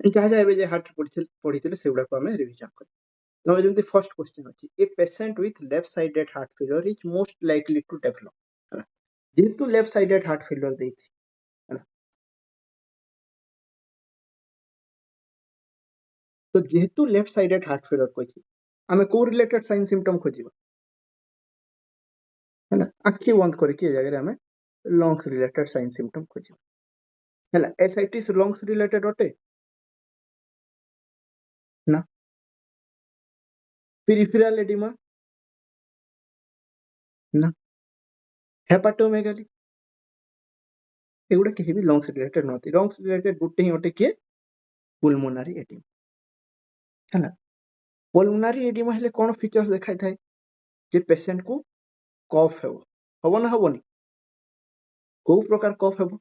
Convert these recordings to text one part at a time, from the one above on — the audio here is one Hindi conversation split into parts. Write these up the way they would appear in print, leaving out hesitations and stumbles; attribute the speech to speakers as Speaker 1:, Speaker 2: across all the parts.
Speaker 1: ଯାହା ଯାହା ଏବେ ଯେ ହାର୍ଟ ପଢିଥିଲେ ସେଗୁଡାକୁ ଆମେ ରିଭିଜନ କରିବା। ତମେ ଯେମିତି ଫର୍ଷ୍ଟ କ୍ୱେଶ୍ଚन ଅଛି, a patient with left sided heart failure is most likely to develop, ହେଲା। ଯେହେତୁ ଲେଫ୍ଟ ସାଇଡେड ହାର୍ଟ ଫେଲିୟର ଦେଇଛି, ହେଲା, ତ ଯେହେତୁ ଲେଫ୍ଟ ସାଇଡେड ହାର୍ଟ ଫେଲିୟର କହିଛି, ଆମେ କୋଉ ରିଲେଟେड ସାଇନ୍ ସିମ୍ପଟମ ଖୋଜିବା, ହେଲା। ଆଖି ବନ୍ଦ କରିକି ଏ ଜାଗାରେ ଆମେ ଲଙ୍ଗସ୍ ରିଲେଟେड ସାଇନ୍ ସିମ୍ପଟମ ଖୋଜିବା, ହେଲା। ଏସାଇଟିସ୍ ଲଙ୍ଗସ୍ ରିଲେଟେड ଅଟେ ନା? पेरिफेराल एडिमा ना? हेपाटोमेगाली एगुड़ा कहीं भी लंग्स रिलेटेड नथि। लंग्स रिलेटेड गोटे ही अटे के पुल्मोनारी एडिमा, हैला। पुल्मोनारी एडिमा हेले कोन फीचर्स देखाई थाए जे पेशेंट को कफ हेबो, हबो ना हबोनी? को प्रकार कफ हेबो?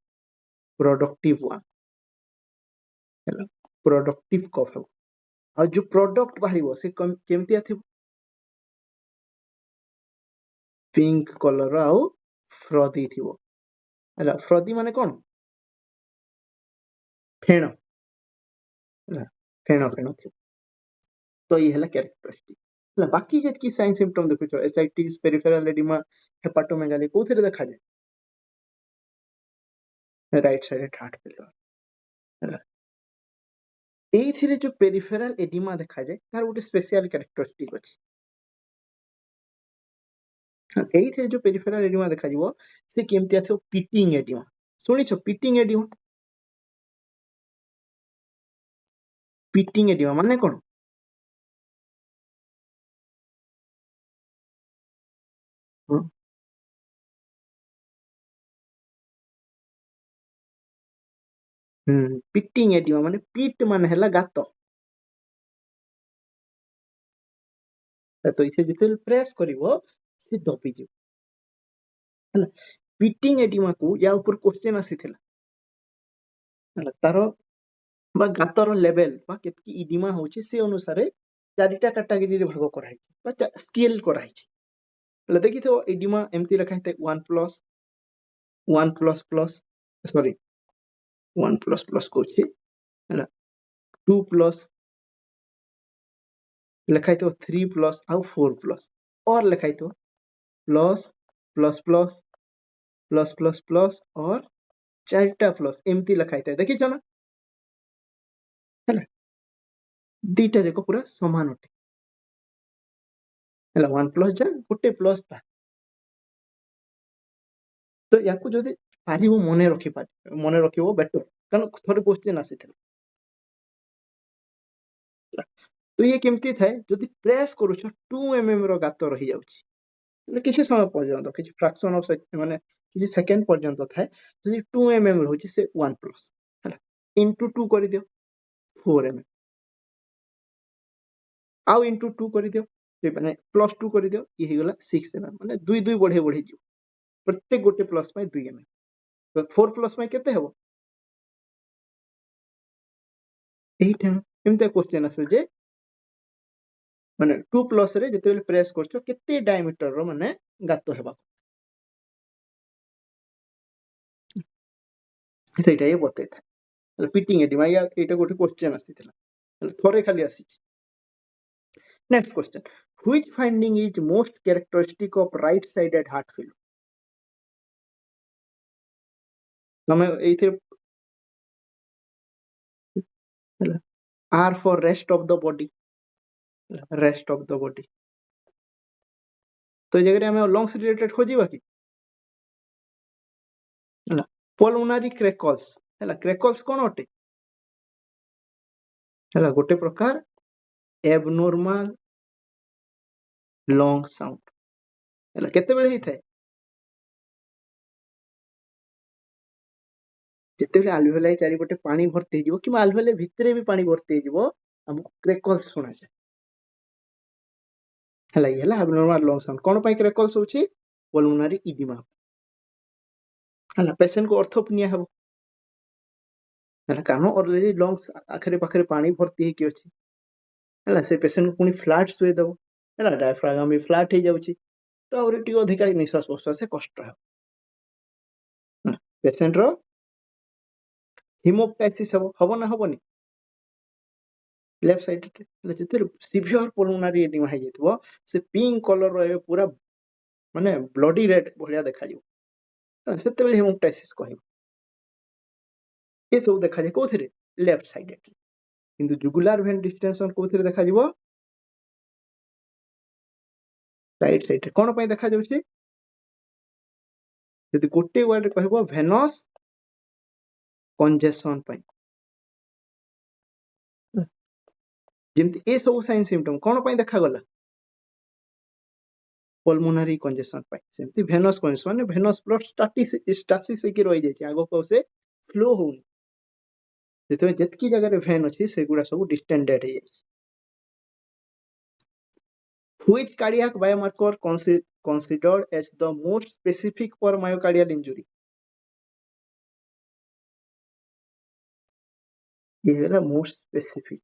Speaker 1: प्रोडक्टिव वन, हैला। प्रोडक्टिव कफ हेबो। आ जो प्रोडक्ट बाहरिबो से केमतिया थिबो? पिंक कलर आउ फ्रदी थिबो, हैला। फ्रदी माने कोन? फेण, हैला। फेण फेण थिबो। तो ये है कैरेक्टरिस्टिक, ହେଲା। ବାକି ଯେତିକି ସାଇନ୍ ସିମ୍ପଟମ୍ ଦେଖୁଛ, ଏସାଇଟିସ୍, ପେରିଫେରାଲ ଏଡିମା, ହେପାଟୋମେଗାଲି, କୋଉଥିରେ ଦେଖାଯାଏ? ରାଇଟ୍ ସାଇଡ୍ ହାର୍ଟ ଫେଲିୟର, ହେଲା। ଏଇଥିରେ ଯୋଉ ପେରିଫେରାଲ ଏଡିମା ଦେଖାଯାଏ ତାର ଗୋଟେ ସ୍ପେଶିଆଲ କ୍ୟାରେକ୍ଟରିଷ୍ଟିକ ଅଛି। ଏଇଥିରେ ଯୋଉ ପେରିଫେରାଲ ଏଡିମା ଦେଖାଯିବ ସେ କେମିତିଆ ଥିବ? ପିଟିଂ ଏଡିମା। ଶୁଣିଛ ପିଟିଂ ଏଡିମା? ପିଟିଂ ଏଡିମା ମାନେ କଣ? ପିଟିଂ ଏଡିମା ମାନେ ପିଟ୍ ମାନେ ହେଲା ଗାତ। ତ ଏଥିରେ ଯେତେବେଳେ ପ୍ରେସ୍ କରିବ ସେ ଦବିଯିବ, ହେଲା। ପିଟିଂ ଏଡିମାକୁ ୟା ଉପରେ କ୍ୱେଶ୍ଚନ ଆସିଥିଲା, ହେଲା। ତାର বা ଗାତର ଲେଭେଲ বা କେତିକି ଇଡିମା ହଉଛି ସେ ଅନୁସାରେ ଚାରିଟା କାଟାଗୋରୀରେ ଭାଗ କରାହେଇଛି ବା ସ୍କେଲ କରାହେଇଛି, ହେଲେ ଦେଖିଥିବ ଇଡିମା ଏମିତି ଲେଖା ହେଇଥାଏ 1+, 1++, ସରି 1++ କହୁଛି, ହେଲା। 2+, ଲେଖା ହେଇଥିବ 3+ ଆଉ 4+, और ଲେଖା ହେଇଥିବ plus plus plus plus plus plus और ଚାରିଟା ପ୍ଲସ୍ ଏମିତି ଲେଖା ହେଇଥାଏ, ଦେଖିଛ ନା? ହେଲା। ଦିଟା ଯାକ ପୁରା ସମାନ ଅଟେ, ହେଲା। 1+ ଯା ଗୋଟେ ପ୍ଲସ୍ ତା। ତ ୟାକୁ ଯଦି ପାରିବ ମନେ ରଖିବ ବେଟର, କାରଣ ଥରେ କ୍ୱେଶ୍ଚନ ଆସିଥିଲା, ହେଲା। ତ ଇଏ କେମିତି ଥାଏ? ଯଦି ପ୍ରେସ୍ କରୁଛ 2 mm ର ଗାତ ରହିଯାଉଛି, କିଛି ସମୟ ପର୍ଯ୍ୟନ୍ତ, କିଛି ଫ୍ରାକ୍ସନ ଅଫ ମାନେ କିଛି ସେକେଣ୍ଡ ପର୍ଯ୍ୟନ୍ତ ଥାଏ। ଯଦି 2 mm ରହୁଛି ସେ 1+, ହେଲା। ଇଣ୍ଟୁ 2 କରିଦିଅ 4 mm, ଆଉ ଇଣ୍ଟୁ 2 କରିଦିଅ, ମାନେ +2 କରିଦିଅ, ଇଏ ହେଇଗଲା 6 mm, ମାନେ 2 2 ବଢେଇ ବଢେଇ ଯିବ। ପ୍ରତ୍ୟେକ ଗୋଟେ ପ୍ଲସ୍ ପାଇଁ 2 mm, ତ 4+ ପାଇଁ କେତେ ହେବ? 8 mm। ଏମିତିଆ କ୍ୱେଶ୍ଚନ ଆସେ ଯେ ମାନେ 2+ ରେ ଯେତେବେଳେ ପ୍ରେସ୍ କରୁଛ କେତେ ଡାଇମିଟରର ମାନେ ଗାତ ହେବା, ସେଇଟା ହିଁ ବତେଇଥାଏ। ପିଟିଂ ଏଡିମା ଏଇଟା ଗୋଟେ କ୍ୱେଶ୍ଚନ ଆସିଥିଲା, ଥରେ ଖାଲି ଆସିଛି। Next question, which finding is most characteristic of right sided heart failure? ତମେ ଏଇଥିରେ ହେଲା, R for rest of the body, rest of the body। तो ଏ ଜାଗାରେ ଆମେ ଲଙ୍ଗସ୍ ରିଲେଟେଡ୍ ଖୋଜିବା କି, ହେଲା। ପଲ୍ମୋନାରୀ କ୍ରେକଲ୍ସ, ହେଲା। କ୍ରେକଲ୍ସ କଣ ଅଟେ? ହେଲା, ଗୋଟେ ପ୍ରକାର এবନର୍ମାଲ ଲଙ୍ଗ ସାଉଣ୍ଡ, ହେଲା। କେତେବେଳେ ହେଇଥାଏ? ଯେତେବେଳେ ଆଲଭେଓଲାଇ ଚାରିପଟେ ପାଣି ଭର୍ତ୍ତି ହେଇଯିବ କିମ୍ବା ଆଲଭେଓଲାଇ ଭିତରେ ବି ପାଣି ଭର୍ତ୍ତି ହେଇଯିବ, ଆମକୁ କ୍ରେକଲ୍ସ ଶୁଣାଯାଏ, ହେଲା। ଇଏ ହେଲା ଆବନର୍ମାଲ ଲଙ୍ଗ ସାଉଣ୍ଡ। କଣ ପାଇଁ କ୍ରେକଲ୍ସ ହଉଛି? ପଲ୍ମୋନାରୀ ଇଡିମା, ହେଲା। ପେସେଣ୍ଟକୁ ଅର୍ଥୋପନିଆ ହେବ, ହେଲା, କାରଣ ଅଲରେଡି ଲଙ୍ଗସ୍ ଆଖରେ ପାଖରେ ପାଣି ଭର୍ତ୍ତି ହେଇକି ଅଛି, ହେଲା। ସେ ପେସେଣ୍ଟକୁ ପୁଣି ଫ୍ଲାଟ୍ ଶୁଏଇ ଦେବ, ହେଲା। ଡାୟାଫ୍ରାଗମ ବି ଫ୍ଲାଟ୍ ହେଇଯାଉଛି, ତ ଆହୁରି ଟିକେ ଅଧିକା ନିଶ୍ୱାସ ପ୍ରଶ୍ୱାସ କଷ୍ଟ ହେବ, ପେସେଣ୍ଟର ହିମୋପ୍ଟାକ୍ସିସ୍ ହବ ନା ହବନି? लेफ्ट साइड जिते सीवियर पल्मोनारी एडिमा हो जाइथिबो से पिंक कलर रो पूरा माने ब्लडी रेड भलिया देखा जिवो सेते बेले हेमोप्टाइसिस कहब ये सब देखा जाए कोथिरे लेफ्ट साइड किंतु जुगुलार वेन डिस्टेंशन कोथिरे देखा जिवो राइट साइड कोन पय देखा जाउछि यदि गोटे वर्ड कहबो वेनस कंजेशन पय जेमति ए सब साइन सिम्पटम कोन पय देखा गला पल्मोनारी कंजेशन पय सेमति वेनस कंजेशन माने वेनस ब्लड स्टासिस की रहि जाय छै आगो को से फ्लो हो जेते जेतकी जगह रे वेन अछि सेगुडा सब डिस्टेंडेड है Which cardiac biomarker considered as the most specific for myocardial injury? ये है ना मोस्ट स्पेसिफिक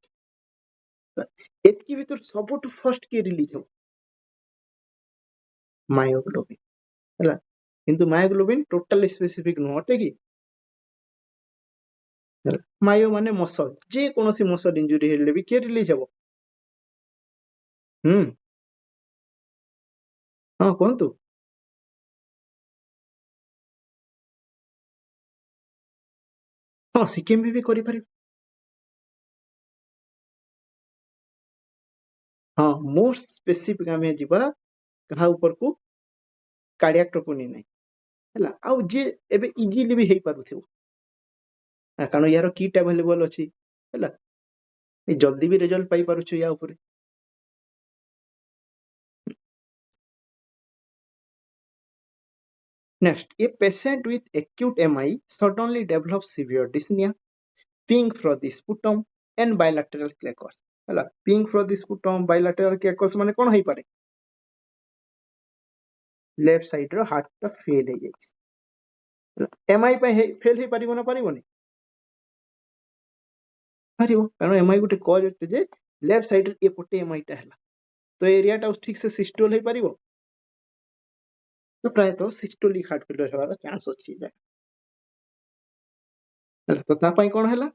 Speaker 1: एतकी भीतर सबटु फर्स्ट के रिलीज हो मायोग्लोबिन हला किंतु मायोग्लोबिन टोटली स्पेसिफिक नोटे की मायो माने मसल जे कोनोसी मसल इंजुरी हेले भी के रिलीज हो हां कोंतु हां सिकेम भी करि पारि हां मोस्ट स्पेसिफिक हमें जिबा कहा ऊपर को कार्डियक टोकोनी नै हला आ जे एबे इजीली भी हे पारुथिबो कारण यार किट अवेलेबल अछि हला ए जल्दी भी रिजल्ट पाई पारुछु या ऊपर next a patient with acute mi suddenly develops severe dyspnea pink for the sputum and bilateral crackles हला pink for the sputum bilateral crackles माने कोन होई पारे लेफ्ट साइड रो हार्ट टा फेल हे जाय एमआई पे फेल हे पारिबो ना पारिबोनी पारिबो कारण एमआई गुटे कॉज होते जे लेफ्ट साइड रे एपोटे एमआई टा हला तो एरिया टा ठीक से सिस्टोल हे पारिबो तो प्राय तो सिस्टोलिक हार्ट फेलियर होवार चांस अछि जा हला तो ता पई कोन हला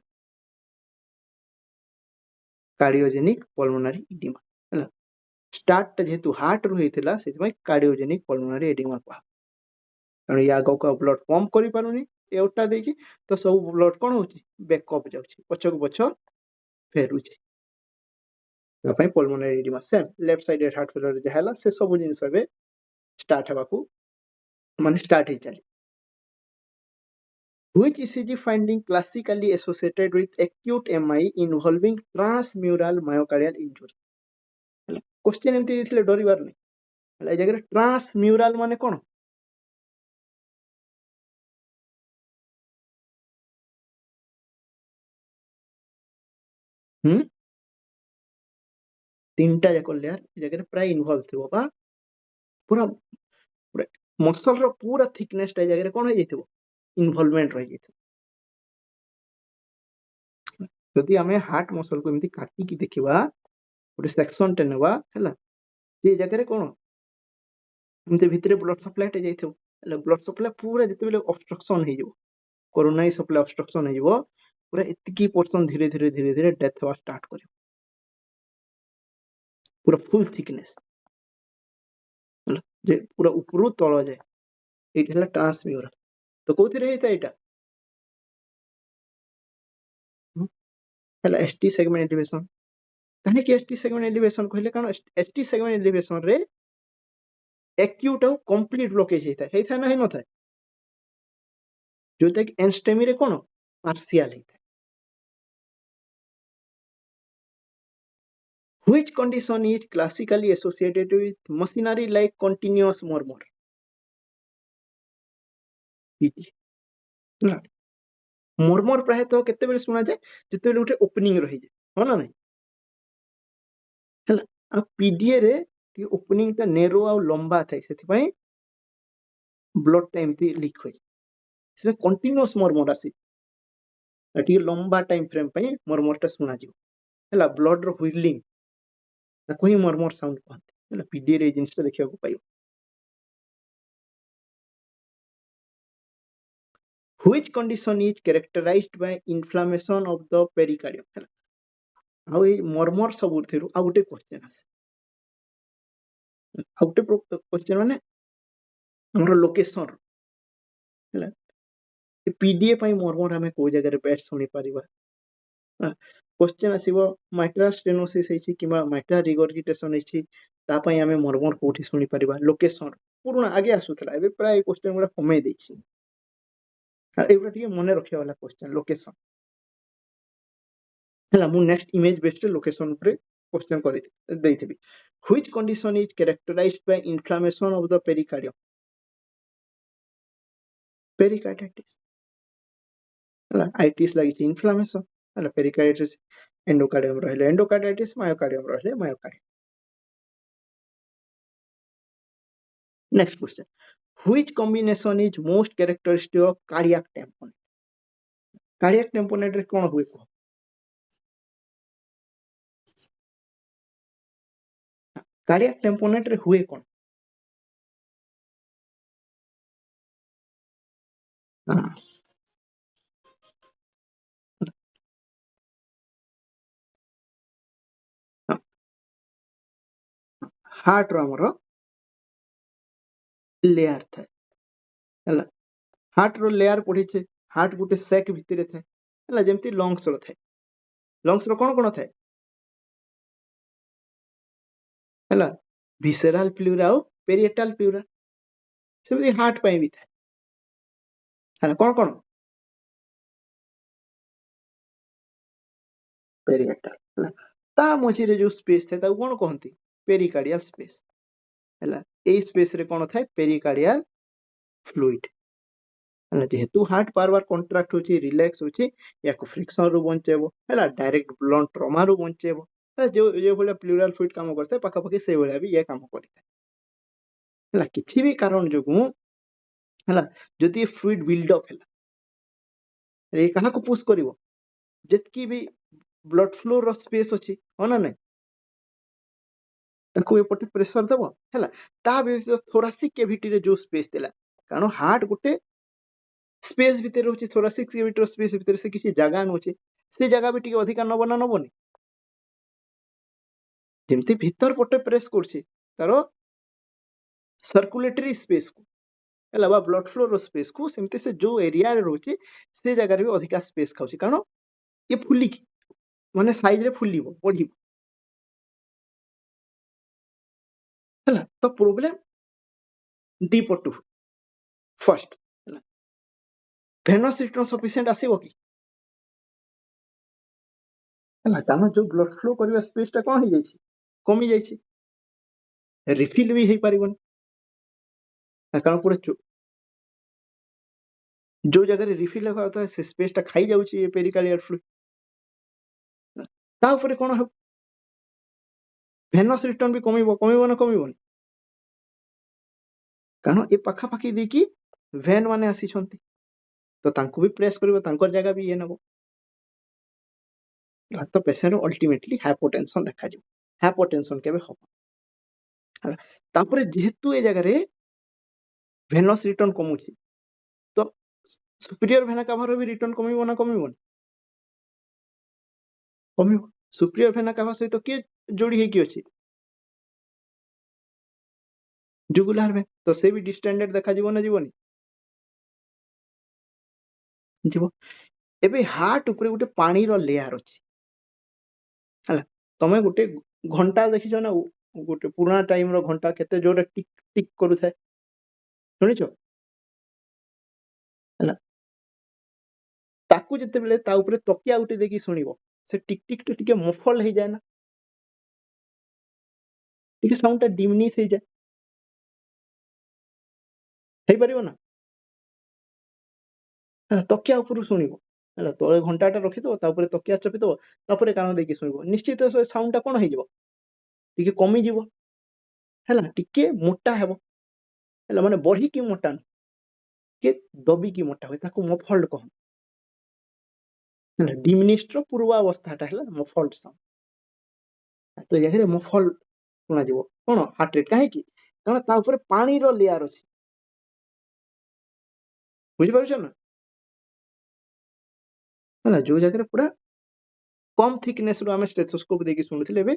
Speaker 1: कार्डियोजेनिक पल्मोनारी एडिमा हला स्टार्ट जेहेतु हार्ट रू हेतिला सेति कार्डियोजेनिक पल्मोनारी एडिमा पा कारण या आगो का ब्लड पंप करि पारुनी एटा देखि तो सब ब्लड कोन होची बैकअप जाउची पछक पछ फेरुची तापय pulmonary oedema same left side heart failure जहाला से सब जिंस बे स्टार्ट हबाकू माने स्टार्ट हे चली which ECG finding classically associated with acute MI involving transmural myocardial injury question एमती दिथिले डरिबार नै हला जगह ट्रांसम्यूरल माने कोन तीनटा जाक लेयर जगह प्राय इन्वॉल्व थिबो बा पूरा पूरा मसल रो पूरा थिकनेस टा जगह कोन हो जइथिबो इन्वॉल्वमेंट रहि जइथिबो यदि हमें हार्ट मसल को एमती काटी की देखिबा गोटे सेक्शन टे नेबा हला ये जगह कोन एमती भितरे ब्लड सप्लाई टे जइथिबो हला ब्लड सप्लाई पूरा जते बेले ऑब्स्ट्रक्शन हे जइबो कोरोनारी सप्लाई ऑब्स्ट्रक्शन हे जइबो पूरा इतकी पोर्शन धीरे धीरे डेथ हवा स्टार्ट करियो पूरा फुल थिकनेस जे पूरा ऊपरू तळ जाय एटा हला ट्रांसम्यूरल तो कोथिरे हेता एटा हला एसटी सेगमेंट एलिवेशन कने कि एसटी सेगमेंट एलिवेशन कहले कारण एसटी सेगमेंट एलिवेशन रे एक्यूट और कंप्लीट ब्लॉकेज हेता ना हे न था जो तक एंस्टेमी रे कोन पार्शियल हेता which condition is classically associated with machinery like continuous murmur ना मर्मर प्राय तो केते बेले सुना जाय जते बेले उठे ओपनिंग रही जाय हो ना नहीं हला आ पीडीए रे कि ओपनिंग ता नेरो आ लंबा थाय सेति पई ब्लड टा एमती लीक होय से कंटीन्यूअस मर्मर आसी एटी लंबा टाइम फ्रेम पई मर्मर टा सुना जिवो हला ब्लड रो व्हीलिंग ताको ही मर्मर साउंड कहते हला पीडीए रे जिनिस टा देखिया को पाइयो which condition is characterized by inflammation of the pericardium आउ ए मर्मर सबुथिरु आ गुटे क्वेश्चन आसे आ गुटे क्वेश्चन माने हमर लोकेशन हला ए पीडीए पई मर्मर हमें को जगह रे बेस्ट सुनी परिबा क्वेश्चन आसीबो माइट्राल स्टेनोसिस हेछि किबा माइट्राल रिगर्जिटेशन हेछि ता पई हमें मर्मर कोठी सुनी परिबा लोकेशन पुराना आगे आसुतला एबे प्राय क्वेश्चन गुडा कमे देछि एबे ठीक मने रखिया वाला क्वेश्चन लोकेशन हला मु नेक्स्ट इमेज बेस्ड लोकेशन ऊपर क्वेश्चन करि देइथिबि which condition is characterised by inflammation of the pericardium pericarditis हला आइटिस लागि इन्फ्लेमेशन हला पेरिकार्डिटिस एंडोकार्डियम रहले एंडोकार्डाइटिस मायोकार्डियम रहले myocardium next question which combination is most characteristic of cardiac tamponade cardiac tamponade रे कोन हुए को कार्डियक टेम्पोनेट रे हुए कोन हार्ट रो हमरो लेयर था हला हार्ट रो लेयर पड़ी छे हार्ट गुटे सैक भितरे था हला जेमती लंग्स रो था लंग्स रो कोन कोन था हला विसेरल प्लूरा और पेरिएटल प्लूरा सेमती हार्ट पई भी था हला कोन कोन पेरिएटल हला ता मझी रे जो स्पेस था ता कोन कहंती पेरिकार्डियल स्पेस हला ए स्पेस रे कोन था पेरिकार्डियल फ्लूइड हला जेहेतु हार्ट बार बार कॉन्ट्रैक्ट होची रिलैक्स होची या को फ्रिक्शन रो बंचेबो हला डायरेक्ट ब्लड ट्रॉमा रो बंचेबो जो जो भले प्लूरल फ्लूइड काम करते पाखा पाखी से भले भी ये काम करते हला किछि भी कारण जोगु हला जदि फ्लूइड बिल्ड अप हला रे कहा को पुश करिवो जेतकी भी ब्लड फ्लो रो स्पेस अछि होना नै ताको एपटे प्रेशर देबो हला ता बेस थोरासिक कैविटी रे जो स्पेस देला कारण हार्ट गुटे स्पेस भितर होची थोरासिक कैविटी स्पेस भितर से किसी जगह नोची से जगह भी टिके अधिक नबो ना नबोनी जेमती भीतर पटे प्रेस करछि तारो सर्कुलेटरी स्पेस को हला बा ब्लड फ्लो रो स्पेस को सेमती से जो एरिया रे रोची से जगह रे भी अधिक स्पेस खाउछि कारण ये फुली माने साइज रे फुलिबो बढ़िबो हला तो प्रॉब्लम दी पटु फर्स्ट हला भेनस रिटर्न सफिशिएंट आसीबो कि हला तानो जो ब्लड फ्लो करबा स्पेस ता कोन हो जाइछि कमी जाइछि रिफिल भी हे परिबन कारण पूरा जो जगह रे रिफिल होता था से स्पेस ता खाई जाउछि ये पेरिकार्डियल फ्लूइड ता ऊपर कोन हो भेनस रिटर्न भी कमिबो ना कमिबोनी कारण ए पाखा पाखी देखि वेन माने आसी छंती तो तांको भी प्रेस करिवो तांकर जगह भी ये नबो तो पेशेंट अल्टीमेटली हाइपोटेंशन देखा जो हाइपोटेंशन केबे हो तापरे जेहेतु ए जगह रे वेनस रिटर्न कमुछि तो सुपीरियर वेना काभार भी रिटर्न कमिबो ना कमिबो कमिबो सुपीरियर वेना काभा सहित के जोड़ी हे की अछि जुगुलार में तो से भी डिस्टेंडेड देखा जीवो ना जीवनी जीवो एबे हार्ट ऊपर गुटे पानी रो लेयर अछि हला तमे गुटे घंटा देखिछो ना गुटे पुराना टाइम रो घंटा केते जोरे टिक टिक करू थाए सुनिछो हला ताकू जते बेले ता ऊपर तकिया उठे देखि सुनिबो से टिक टिक तो टिके मफल हे जाय ना टिके साउंड ता डिमनिश हे जाय हे परिबो ना तकिया ऊपर सुनिबो हला तळे घंटाटा रखि दो ता ऊपर तकिया चपि दो तापरे कान देखि सुनिबो निश्चित से साउंड ता कोन हे जिवो टिके कमी जिवो हला टिके मोटा हेबो हला माने बढ़ी की मोटा के दबी की मोटा होय ताको मफल्ड कह हला डिमिनिश्ड रो पूर्वावस्थाटा हला मफल्ड साउंड तो जगह मफल्ड सुना जिवो कोन हार्ट रेट काहे की कारण ता ऊपर पानी रो लेयर अछि बुझि पारुछ ना हला जो जगह पूरा कम थिकनेस रो आम स्टेथोस्कोप देखिए शुणुले एवं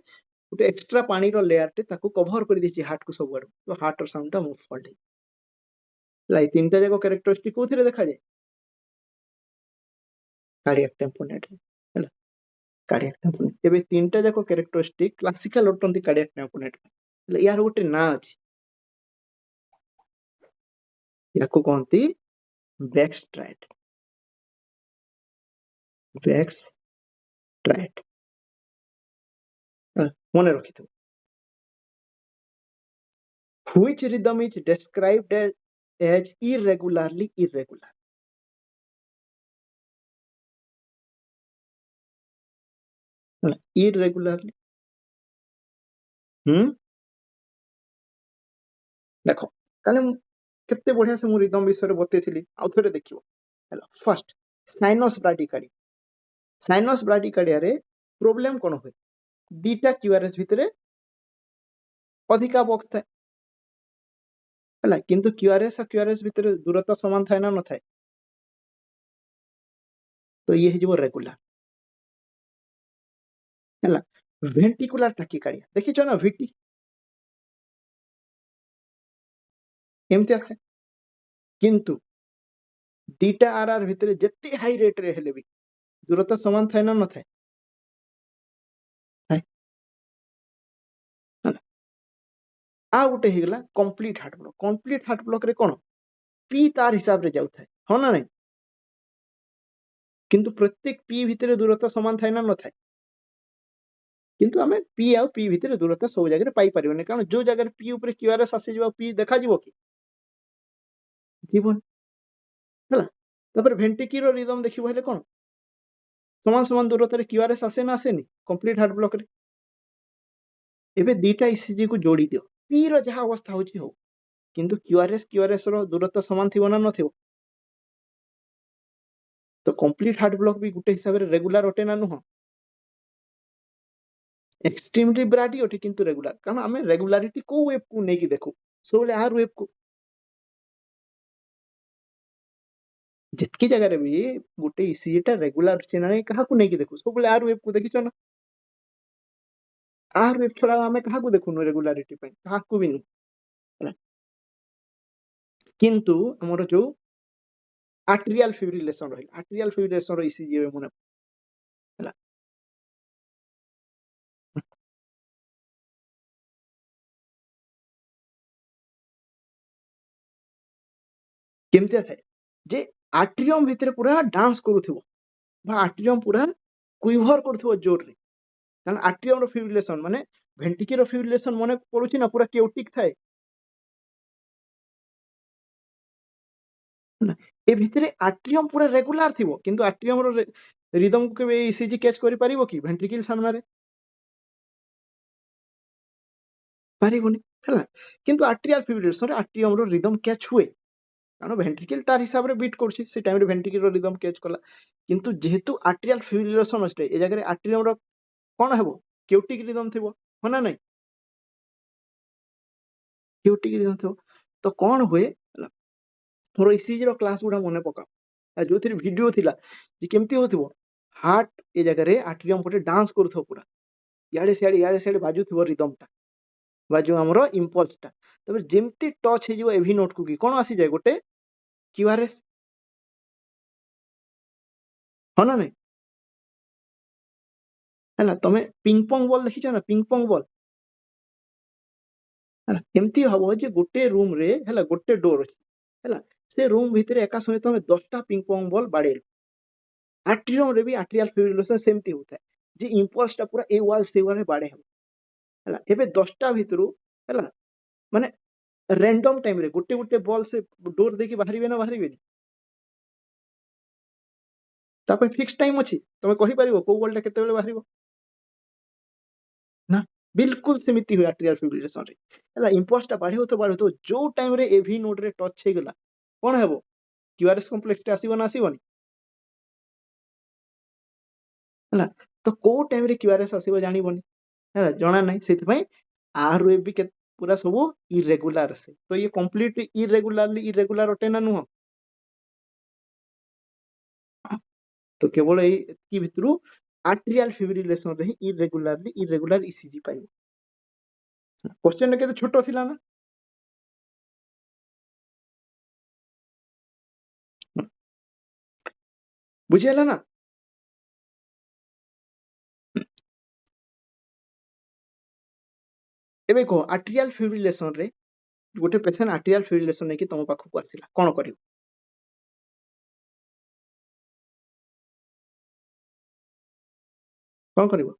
Speaker 1: गोटे एक्सट्रा पानी लेयर टे ताको कभर कर दी हार्ट को सब आड़ तो हार्ट साउंड टा मुफल्ड है तीन टा जाक कैरेक्टरिस्टिक कोथि देखा जाए कार्डियक टेम्पोनेट है कार्डियक टेम्पोनेट एबे तीन टा जाक कैरेक्टरिस्टिक क्लासिकल अटंती कार्डियक टेम्पोनेट यार गोटे ना अछि याको कहती बैकस्ट्रैट बैकस्ट्रैट मन रखी थो which rhythm is described as irregularly irregular irregularly देखो ताले केते बढ़िया से मु रिदम विषय बते थिली आउ थरे देखियो हैला फर्स्ट साइनस ब्राडिकार्डिया रे प्रॉब्लम कोन होय दीटा क्यूआरएस भितरे अधिका बॉक्स थाए हैला किंतु क्यूआरएस भितरे दूरता समान थाए ना न थाए तो ये हे जो रेगुलर हैला वेंटिकुलर टैकिकार्डिया देखि छ ना वीटी एमतिया थाए किंतु दीटा आरआर भितरे जत्ते हाई रेट रे हेले भी दूरता समान थाए ना न थाए आ गोटे हेगला कंप्लीट हार्ट ब्लॉक रे कोन पी तार हिसाब रे जाउ थाए हो ना नहीं किंतु प्रत्येक पी भितरे दूरता समान थाए ना न थाए किंतु आमे पी आ पी भितरे दूरता सब जगह पाई परिबने कारण जो जगह पी ऊपर क्यूआरएस आसी जबा पी देखा जीवो कि जीवन हला तपर वेंटिक्यूलर रिदम देखिबो हेले कोन समान समान दूरता रे क्यूआरएस आसे ना आसेनी कंप्लीट हार्ट ब्लॉक रे एबे दीटा ईसीजी को जोड़ी दियो पी रो जहा अवस्था होची हो किंतु क्यूआरएस रो दूरता समान थिबो ना नथिबो तो कंप्लीट हार्ट ब्लॉक भी गुटे हिसाब रे रेगुलर ओटे ना नुह एक्सट्रीमली ब्राडी ओटे किंतु रेगुलर कारण हमें रेगुलारिटी को वेव को नेकी देखो सोले आर वेव को जितकी जगह रे भी गुटे ईसीजी टा रेगुलर चिना नै कहा को नेकी देखो सोले आर वेव को देखि छ ना आर वेव छड़ा हमें कहा को देखु रेगुलारिटी पे कहा को भी नहीं किंतु हमर जो आर्टेरियल फिब्रिलेशन रो ईसीजी रे मने हला केमतिया थाए जे आर्ट्रियम भितरे पूरा डांस करूथिबो बा आर्ट्रियम पूरा क्विभर करूथिबो जोर रे कारण आर्ट्रियम रो फिब्रिलेशन माने वेंट्रिकल रो फिब्रिलेशन मने पडुची ना पूरा केओटिक थाए ना ए भितरे आर्ट्रियम पूरा रेगुलर थिबो किंतु आर्ट्रियम रो रिदम को के ईसीजी कैच करि परिबो कि वेंट्रिकल सामना रे पारिबोनी हला किंतु आर्ट्रियल फिब्रिलेशन रे आर्ट्रियम रो रिदम कैच हुए कारण वेंट्रिकल तार हिसाब रे बीट करछि से टाइम रे वेंट्रिकल रो रिदम कैच कला किंतु जेहेतु आर्ट्रियल फिब्रिलेशन अस्टे ए जगह रे आर्ट्रियम रो कोन हेबो केओटिक रिदम थिबो हो ना नहीं केओटिक रिदम थिबो तो कोन हुए हला मोर ईसीजी रो क्लास गुडा मने पका जो थी वीडियो थिला जे केमती होथिबो हार्ट ए जगह रे आर्ट्रियम पटे डांस करथो पूरा याडे सियाडे बाजुथिबो रिदम टा बाजू हमरो इंपल्स टा तबे जेमती टच हे जिवो एवी नोट को की कोन आसी जाय गोटे क्यूआरएस हो ना नहीं हला तमे पिंग पोंग बॉल देखि छ ना पिंग पोंग बॉल हला एमती हबो जे गोटे रूम रे हला गोटे डोर अछि हला से रूम भितरे एका समय तमे 10 टा पिंग पोंग बॉल बाडेल आर्ट्रियम रे भी आर्ट्रियल फिब्रिलेशन सेमती होता है जे इंपल्स टा पूरा ए वाल से वाले बाडे हम हला एबे 10 टा भितरु हला माने रैंडम टाइम रे गोटे गोटे बॉल से डोर देखि बाहरिबे ना बाहरिबे तापर फिक्स टाइम अछि तमे कहि परिबो को बॉल टा केते बेले बाहरिबो ना बिल्कुल सेमिति हुए आर्ट्रियल फिब्रिलेशन रे हला इंपल्स टा बाढे होतो जो टाइम रे एवी नोड रे टच हे गला कोन हेबो क्यूआरएस कॉम्प्लेक्स टा आसीबो ना आसीबोनी हला तो को टाइम रे क्यूआरएस आसीबो जानिबोनी हला जणा नै सेति पई आर वेव भी पूरा सब इरेगुलर से तो ये कंप्लीट इरेगुलर ओटे ना नुह तो केवल की भितरु आर्टेरियल फिब्रिलेशन रे इरेगुलर ईसीजी पाइबो। क्वेश्चन केते छोटो थिला ना बुझियला ना एबे को आर्टेरियल फिब्रिलेशन रे गोटे पेशेंट आर्टेरियल फिब्रिलेशन नै कि तम पाखु आसिला कोन करियो कोन करियो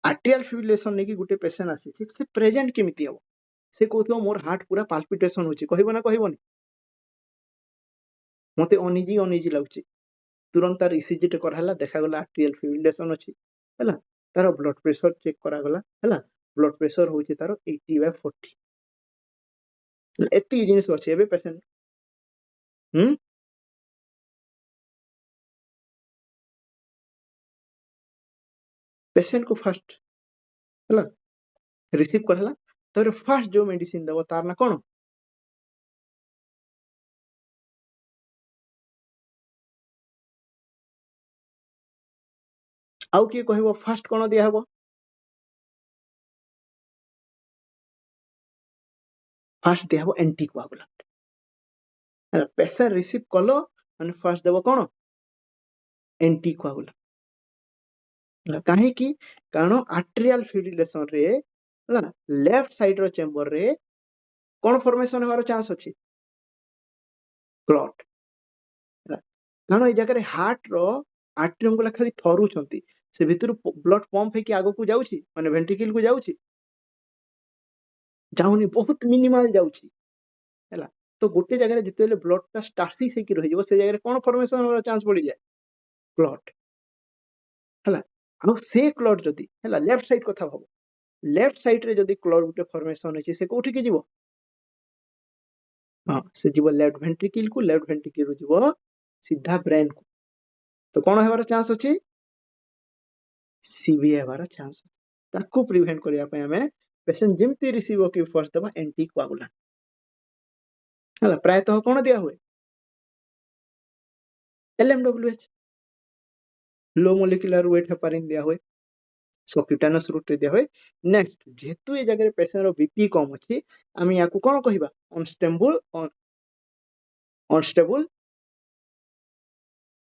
Speaker 1: आर्टेरियल फिब्रिलेशन नै कि गोटे पेशेंट आसी छी से प्रेजेंट केमिति हो से कहथो मोर हार्ट पूरा पाल्पिटेशन होची कहबो ना कहबोनी मते अनिजी लागुची तुरंत तार ईसीजी टे करहला देखा गला आर्टेरियल फिब्रिलेशन अछि हला तार ब्लड प्रेशर चेक करा गला हला ब्लड प्रेशर होची तार 80/40 एति जिनिस अछि एबे पेशेंट पेशेंट को फर्स्ट हला रिसीव करहला तार फर्स्ट जो मेडिसिन दबो तार ना कोन आउ के कहबो फर्स्ट कोन दिया हबो फर्स्ट दिया हबो एंटीकोआगुलेंट हला पेशेंट रिसीव कलो माने फर्स्ट देबो कोन एंटीकोआगुलेंट काहे की कारण आर्टेरियल फिब्रिलेशन रे हला लेफ्ट साइड रो चेंबर रे कोन फॉर्मेशन होवार चांस अछि क्लॉट कारण ए जगह रे हार्ट रो आर्टरियम गुला खाली थरू छंती से भितर ब्लड पंप हे कि आगो को जाउछि माने वेंट्रिकल को जाउछि जाउनी बहुत मिनिमल जाउछि हला तो गोटे जगह रे जतेले ब्लड टा स्टासिस हे कि रहि जबो से जगह रे कोन फॉर्मेशन होवार चांस पड़ी जाय क्लॉट हला आ से क्लॉट जदी हला लेफ्ट साइड कथा भाबो लेफ्ट साइड रे जदी क्लॉट गुटे फॉर्मेशन अछि से कोठी के जीवो हां से जीवो लेफ्ट वेंट्रिकल रु जीवो सीधा ब्रेन को तो कोन हेबार चांस अछि सीवीए हेबार चांस ताकू प्रिवेंट करिया पे हमें पेशेंट जेमती रिसीव के फर्स्ट दबा एंटीकोआगुलेंट हला प्राय तो कोन दिया हुए एलएमडब्ल्यूएच लो मोलिकुलर वेट हेपारिन दिया हुए सबक्यूटेनियस रूट रे दिया हुए नेक्स्ट जेतु ए जगह पेशेंट रो बीपी कम अछि आमी याकू कोन कहिबा अनस्टेबल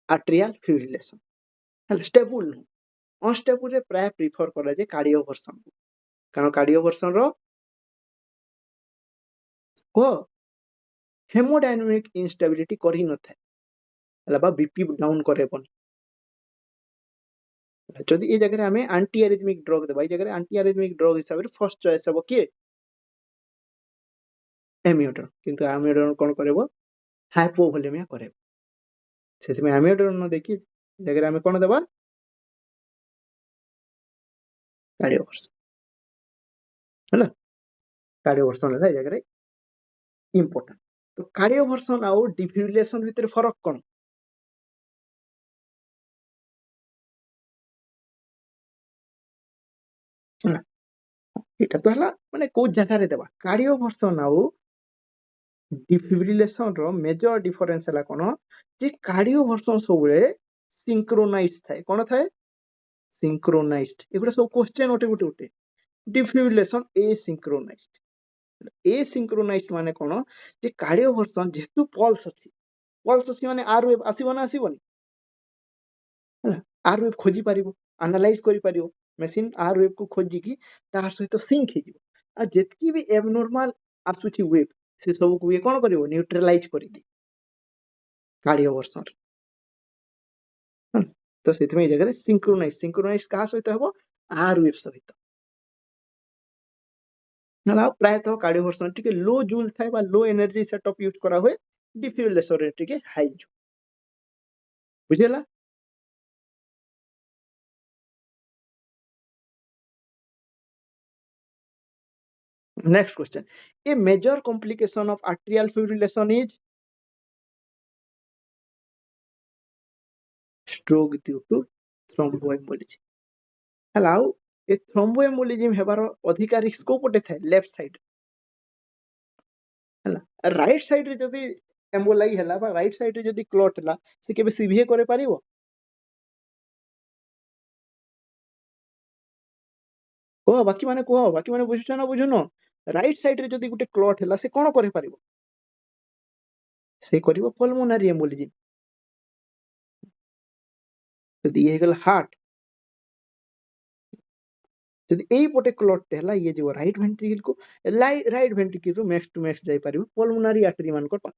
Speaker 1: आर्टेरियल फिब्रिलेशन हला स्टेबल अनस्टेबल रे प्राय प्रेफर करा जे कार्डियोवर्सन कारण कार्डियोवर्सन रो को हेमोडायनामिक इंस्टेबिलिटी करी न थाए हला बा बीपी डाउन करेबन जदि ए जगह हमें एंटी एरिथमिक ड्रग देबा ए जगह एंटी एरिथमिक ड्रग हिसाब रे फर्स्ट चॉइस हबो के एमियोडोन किंतु एमियोडोन कोन करबो हाइपोवोलेमिया करेबो सेति में एमियोडोन न देखि जगह हमें कोन देबा कार्डियोवर्सन हला कार्डियोवर्सन है जगह रे इंपोर्टेंट तो कार्डियोवर्सन आ डिफिब्रिलेशन भीतर फरक कोन हला एटा तो हला माने को जगह रे देबा कार्डियोवर्सन आ डिफिब्रिलेशन रो मेजर डिफरेंस हला कोन जे कार्डियोवर्सन सबले सिंक्रोनाइज थाए कोन थाए सिंक्रोनाइज्ड एगुडा सब क्वेश्चन ओटे डिफिब्रिलेशन एसिंक्रोनाइज्ड माने कोन जे कार्डियोवर्सन जेतु पल्स अछि माने आर वेव आसीबो ना आसीबोनी आर वेव खोजी पारिबो एनालाइज करि पारिबो मशीन आर वेव को खोजी की तार सहित सिंक हे जिवो आ जेतकी भी एबनॉर्मल आसुची वेव से सब को ये कोन करिवो न्यूट्रलाइज करि दे कार्डियोवर्सन तो सेति में जगह सिंक्रोनाइज का सहित हबो आर वेव सहित ना प्राय तो कार्डियोवर्सन टिके लो जूल थाए बा लो एनर्जी सेटअप यूज करा हुए डिफिब्रिलेशन रे टिके हाई जो बुझेला next question a major complication of arterial fibrillation is stroke due to thromboembolism हलाउ ए थ्रोम्बोएम्बोलिज्म हेबार अधिका रिस्क को पटे थाए लेफ्ट साइड हला राइट साइड रे जदी एम्बोलाई हैला बा राइट साइड रे जदी क्लॉट हैला से केबे सीवीए करे पारिबो बाकी माने बुझुछ ना बुझुनो राइट साइड रे जदी गुटे क्लॉट हैला से कोन करे पारिबो से करिवो पल्मोनारी एम्बोलिज्म जदी ये गेल हार्ट जदी एई पोटे क्लॉट हैला ये जो राइट वेंट्रिकल को राइट वेंट्रिकल रो मैक्स टू मैक्स जाई पारिबो पल्मोनारी आर्टरी मान को पाख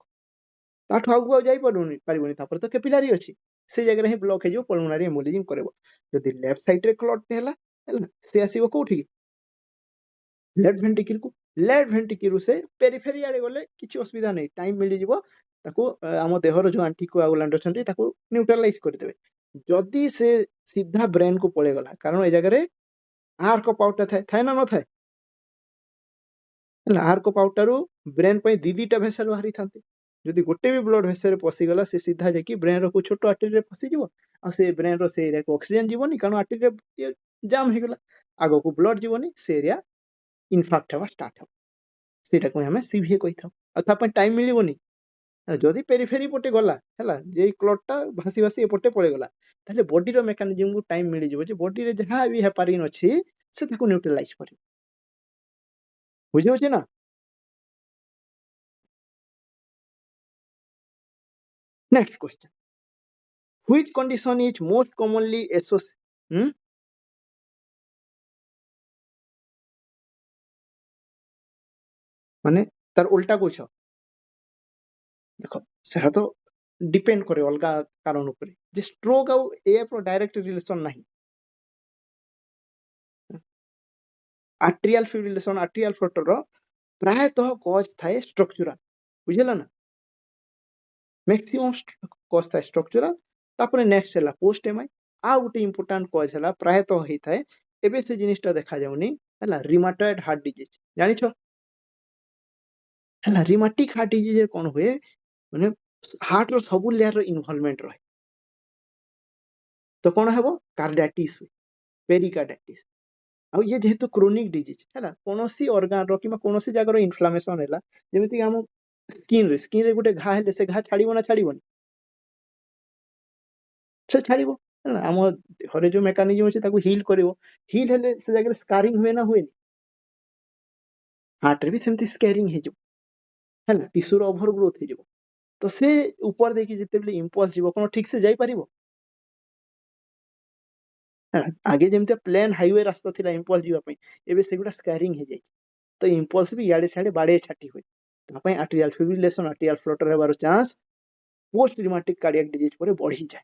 Speaker 1: ताठू आगु जाई पारिबोनी तापर तो कैपिलारी अछि से जगह रे ब्लॉक हे जो पल्मोनारी एम्बोलिज्म करबो जदी लेफ्ट साइड रे क्लॉट हैला से आसीबो कोठी लेफ्ट भेंट्रिकल से पेरिफेरी आड़े गले किसी असुविधा नहीं टाइम मिल जीवो ताको आम देहर जो आंटी कोआगुलेंट अछंती ताको न्यूट्रलाइज कर देबे जदी से सीधा ब्रेन को पळे गला कारण ए जगह रे आर्क पाउटा थाए ना न थाए हला आर्क पाउटारू ब्रेन पे दीदीटा भेसल बाहरी थांती जदी गोटे भी ब्लड भेसल पसी गला से सीधा जाकी ब्रेन रो को छोटो आर्टरी रे फसी जीवो आ से ब्रेन रो से एरिया को ऑक्सीजन जीवोनी कारण आर्टरी रे जाम हे गला आगो को ब्लड जीवोनी से एरिया इनफाक्ट हवा स्टार्ट हो सेटा को हमें सीवीए कहि था अथा पे टाइम मिलिबोनी जदि पेरिफेरी पटे गला हैला जे क्लॉटटा भासी भासी एपटे पळे गला ताले बॉडी रो मेकानिज्म को टाइम मिली जिवो जे बॉडी रे जहा भी हेपारिन अछि से ताको न्यूट्रलाइज करी बुझियो छै ना next question which condition is most commonly associated माने तार उल्टा पूछो देखो सेहा तो डिपेंड करे अलगा कारण ऊपर जे स्ट्रोक आउ ए पर डायरेक्ट रिलेशन नाही आर्टेरियल फिब्रिलेशन आर्टेरियल फ्लटर रो प्रायतः कॉज थाए स्ट्रक्चरल बुझिला ना मैक्सिमम कॉज थाए स्ट्रक्चरल तापरे नेक्स्ट हैला पोस्ट एमआई आ गुटे इंपोर्टेंट कॉज हैला प्रायतः हेई थाए एबे से जिनिसटा देखा जाउनी हैला रिमाटॉइड हार्ट डिजीज जानि छ हैला रिमाटिक हार्ट डिजीज कोन हुए माने हार्ट रो सब लेयर रो इन्वॉल्वमेंट रहे तो कोन हेबो कार्डियाटिस पेरिकार्डियाटिस आ ये जेहेतु क्रोनिक डिजीज हैला कोनोसी ऑर्गन रो किमा कोनोसी जगह रो इन्फ्लेमेशन हैला जेमिति हम स्किन रे गुटे घा हेले से घा छाड़ीबो ना छाड़ीबोनी से छाड़ीबो हैला हम हरे जो मेकानिज्म अछि ताको हील करिवो हील हेले से जगह स्कारिंग हुए ना हुए हार्ट रे भी सेमति स्कारिंग हे जो हैला टिश्यू रो ओवर ग्रोथ हे जो तो से ऊपर देखि जते बेले इंपल्स जीवो कोनो ठीक से जाई परिबो आगे जेमते प्लेन हाईवे रास्ता थिला इंपल्स जीवा पई एबे सेगुडा स्कारिंग हे जाई तो इंपल्स भी याडे साडे बाडे छाटी होई तापई आर्टेरियल फिब्रिलेशन आर्टेरियल फ्लटर हेबार chance post rheumatic cardiac disease परे बढ़ी जाए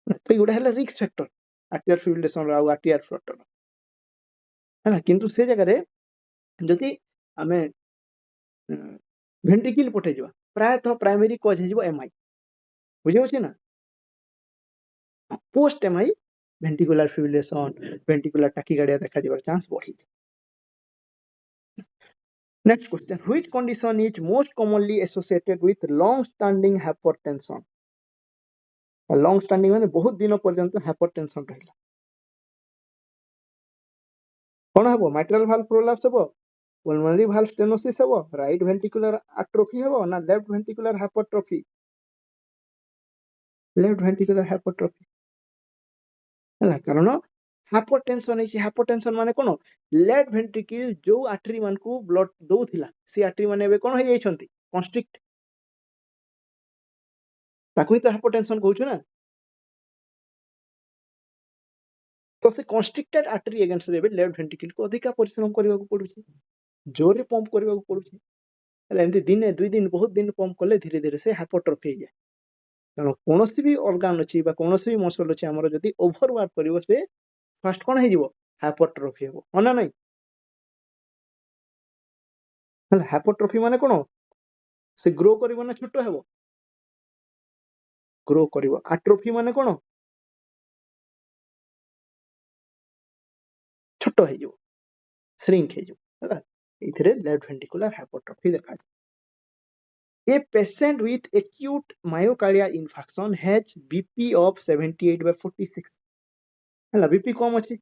Speaker 1: तो गुडा हैला रिस्क फैक्टर आर्टेरियल फिब्रिलेशन रो आर्टेरियल फ्लटर हैला किंतु से जगह रे जदि आमे वेंट्रिकल पठे जवा प्रायतः प्राइमरी कॉज हे जवा एमआई बुझियो छै ना post MI ventricular fibrillation ventricular tachycardia देखा जवार चांस बढ़ी जाए Next question. Which condition is most commonly associated with long-standing hypertension? long-standing माने बहुत दिन पर्यंत hypertension रहला कोन हबो mitral valve prolapse हबो pulmonary valve stenosis हबो right ventricular atrophy हबो ना left ventricular hypertrophy हैला कारण हाइपरटेंशन माने कोन लेफ्ट वेंट्रिकल जो आर्टरी मान को ब्लड दउथिला से आर्टरी माने एबे कोन हो जाई छंती कंस्ट्रिक्ट ताकू ही तो हाइपरटेंशन कहू ना तो से कंस्ट्रिक्टेड आर्टरी अगेंस्ट एबे लेफ्ट वेंट्रिकल को अधिक परिश्रम करबा को पडु छै जोरे पंप करबा को पडु छै हैला एंती दिन 2 दिन बहुत दिन पंप करले धीरे धीरे से हाइपरट्रोफी जाय कारण कोनोसी भी ऑर्गन अछि बा कोनोसी भी मसल अछि हमर जदी ओवरवर्क करिवो से फर्स्ट कोन हे जीवो हाइपरट्रोफी हेबो होना नै हैला हाइपरट्रोफी माने कोन से ग्रो करिवो ना छोटो हेबो ग्रो करिवो आट्रोफी माने कोन छोटो हे जीवो श्रिंक हे जीवो हैला इथरे लेफ्ट वेंट्रिकुलर हाइपरट्रोफी देखा A patient with acute myocardial infarction has BP of 78/46 हैला बीपी कम अछि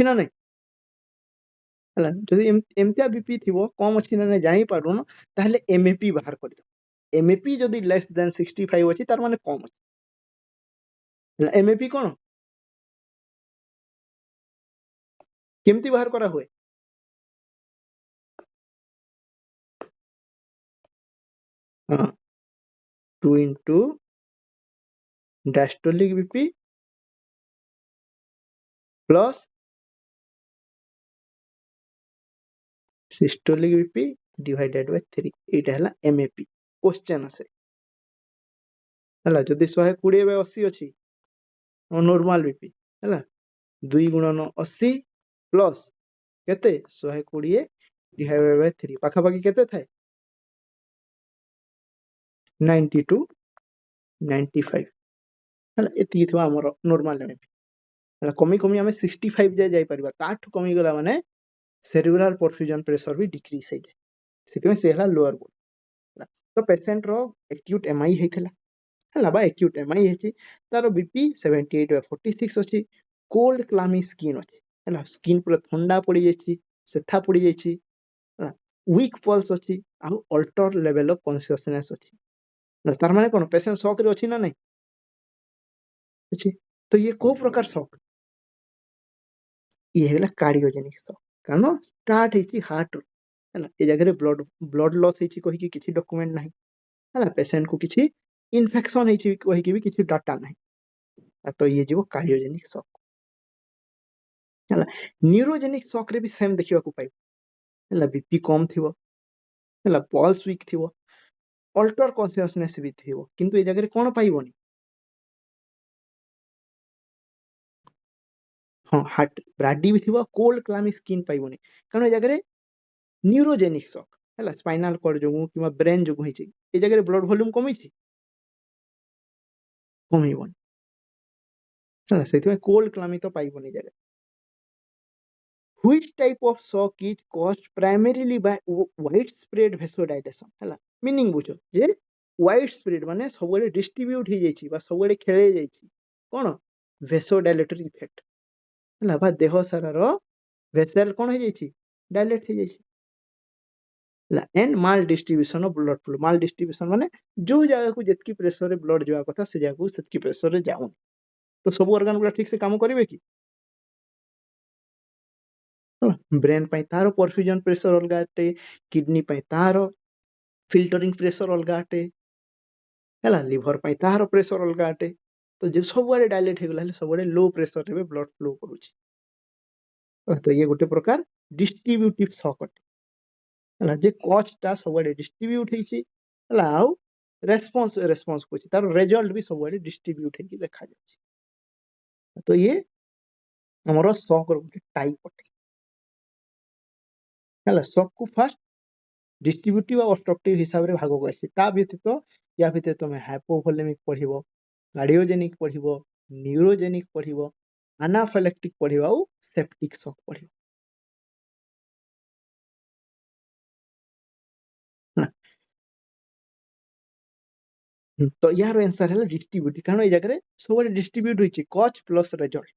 Speaker 1: ना नै ହେଲା ଯଦି ଏମିତିଆ ବିପି ଥିବ କମ୍ ଅଛି ନା ନାଇଁ ଜାଣିପାରୁନ ତାହେଲେ ଏମ୍ଏପି ବାହାର କରିଦେବ ଏମ୍ଏପି ଯଦି ଲେସ୍ ଦେନ୍ 65 ଅଛି ତାର ମାନେ କମ୍ ଅଛି ହେଲା ଏମ୍ଏପି କ'ଣ କେମିତି ବାହାର କରା ହୁଏ ହଁ 2 into diastolic BP plus systolic BP divided by 3 एटा हला एमएपी क्वेश्चन आसे हला जदी 120 बाय 80 अछि नॉर्मल बीपी हला 2 गुणन 80 प्लस केते 120 डिवाइडेड बाय 3 पाखा पाखी केते थाए 90 टू 95 हला एति थवा हमर नॉर्मल एमएपी हला कमी कमी हमें 65 जाय जाय परबा ताठ कमी गला माने सेरिब्रल परफ्यूजन प्रेशर भी डिक्रीज हो जाए सेते से हला लोअर बोल तो पेशेंट रो एक्यूट एमआई हेतला हला बा एक्यूट एमआई हेची तारो बीपी 78 बाय 46 अछि कोल्ड क्लामी स्किन अछि हला स्किन पूरा ठंडा पड़ी जायछि सेथा पड़ी जायछि हला वीक पल्स अछि आ अल्टर लेवल ऑफ कॉन्शियसनेस अछि तार माने कोन पेशेंट शॉक रे अछि ना नहीं अछि तो ये को प्रकार शॉक ये हेला कार्डियोजेनिक शॉक कारण स्टार्ट हेची हार्ट हला ए जगह रे ब्लड लॉस हेची कहि कि किछि डॉक्यूमेंट नाही हला पेशेंट को किछि इन्फेक्शन हेची कहि कि भी किछि डाटा नाही तो ये जो कार्डियोजेनिक शॉक हला न्यूरोजेनिक शॉक रे भी सेम देखिबा को पाइ हला बीपी कम थिबो हला पल्स वीक थिबो अल्टर कॉन्शियसनेस भी थिबो किंतु ए जगह रे कोन पाइबोनी हां हार्ट ब्राडी भी थिबो कोल्ड क्लामी स्किन पाइबोनी कारण ए जगह रे न्यूरोजेनिक शॉक हला स्पाइनल कॉर्ड जो किबा ब्रेन जो होइछि ए जगह रे ब्लड वॉल्यूम कमी छि कमिबोनी हला सेति में कोल्ड क्लामी तो पाइबोनी जगह which type of shock is caused primarily by widespread vasodilation हला मीनिंग बुझो जे widespread माने सबले डिस्ट्रीब्यूट हो जाइछि बा सबले खेले जाइछि कोन vasodilatory इफेक्ट हला बा देह सारा रो वेसल कोन हो जाइछि डायलेट हो जाइछि ला and maldistribution of blood flow maldistribution माने जो जगह को जेतकी प्रेशर रे ब्लड जावा कथा से जगह को सेतकी प्रेशर रे जाउन तो सब ऑर्गन गुला ठीक से काम करिवे की ब्रेन पई तारो परफ्यूजन प्रेशर अलगा अटे किडनी पई तारो फिल्टरिंग प्रेशर अलगा अटे हला लिवर पई तारो प्रेशर अलगा अटे तो जे सब वाले डायलेट हे गला सब वाले लो प्रेशर रे ब्लड फ्लो करूची तो ये गोटे प्रकार डिस्ट्रीब्यूटिव शॉक अटे हला जे कॉजटा सब वाले डिस्ट्रीब्यूट हेची हला आउ रेस्पॉन्स कोची तार रिजल्ट भी सब वाले डिस्ट्रीब्यूट हेची देखा जाची तो ये हमरो शॉक रो टाइप अटे हला शॉक को फर्स्ट डिस्ट्रीब्यूटिव और ऑब्स्ट्रक्टिव हिसाब रे भाग करछि ता व्यतीत या भितर तमे हाइपोवोलेमिक पढिबो कार्डियोजेनिक पढिबो न्यूरोजेनिक पढिबो एनाफिलेक्टिक पढिबो और सेप्टिक शॉक पढिबो तो यार आंसर है डिस्ट्रीब्यूटिव कारण ए जगह रे सब डिस्ट्रीब्यूट होइछि cause plus result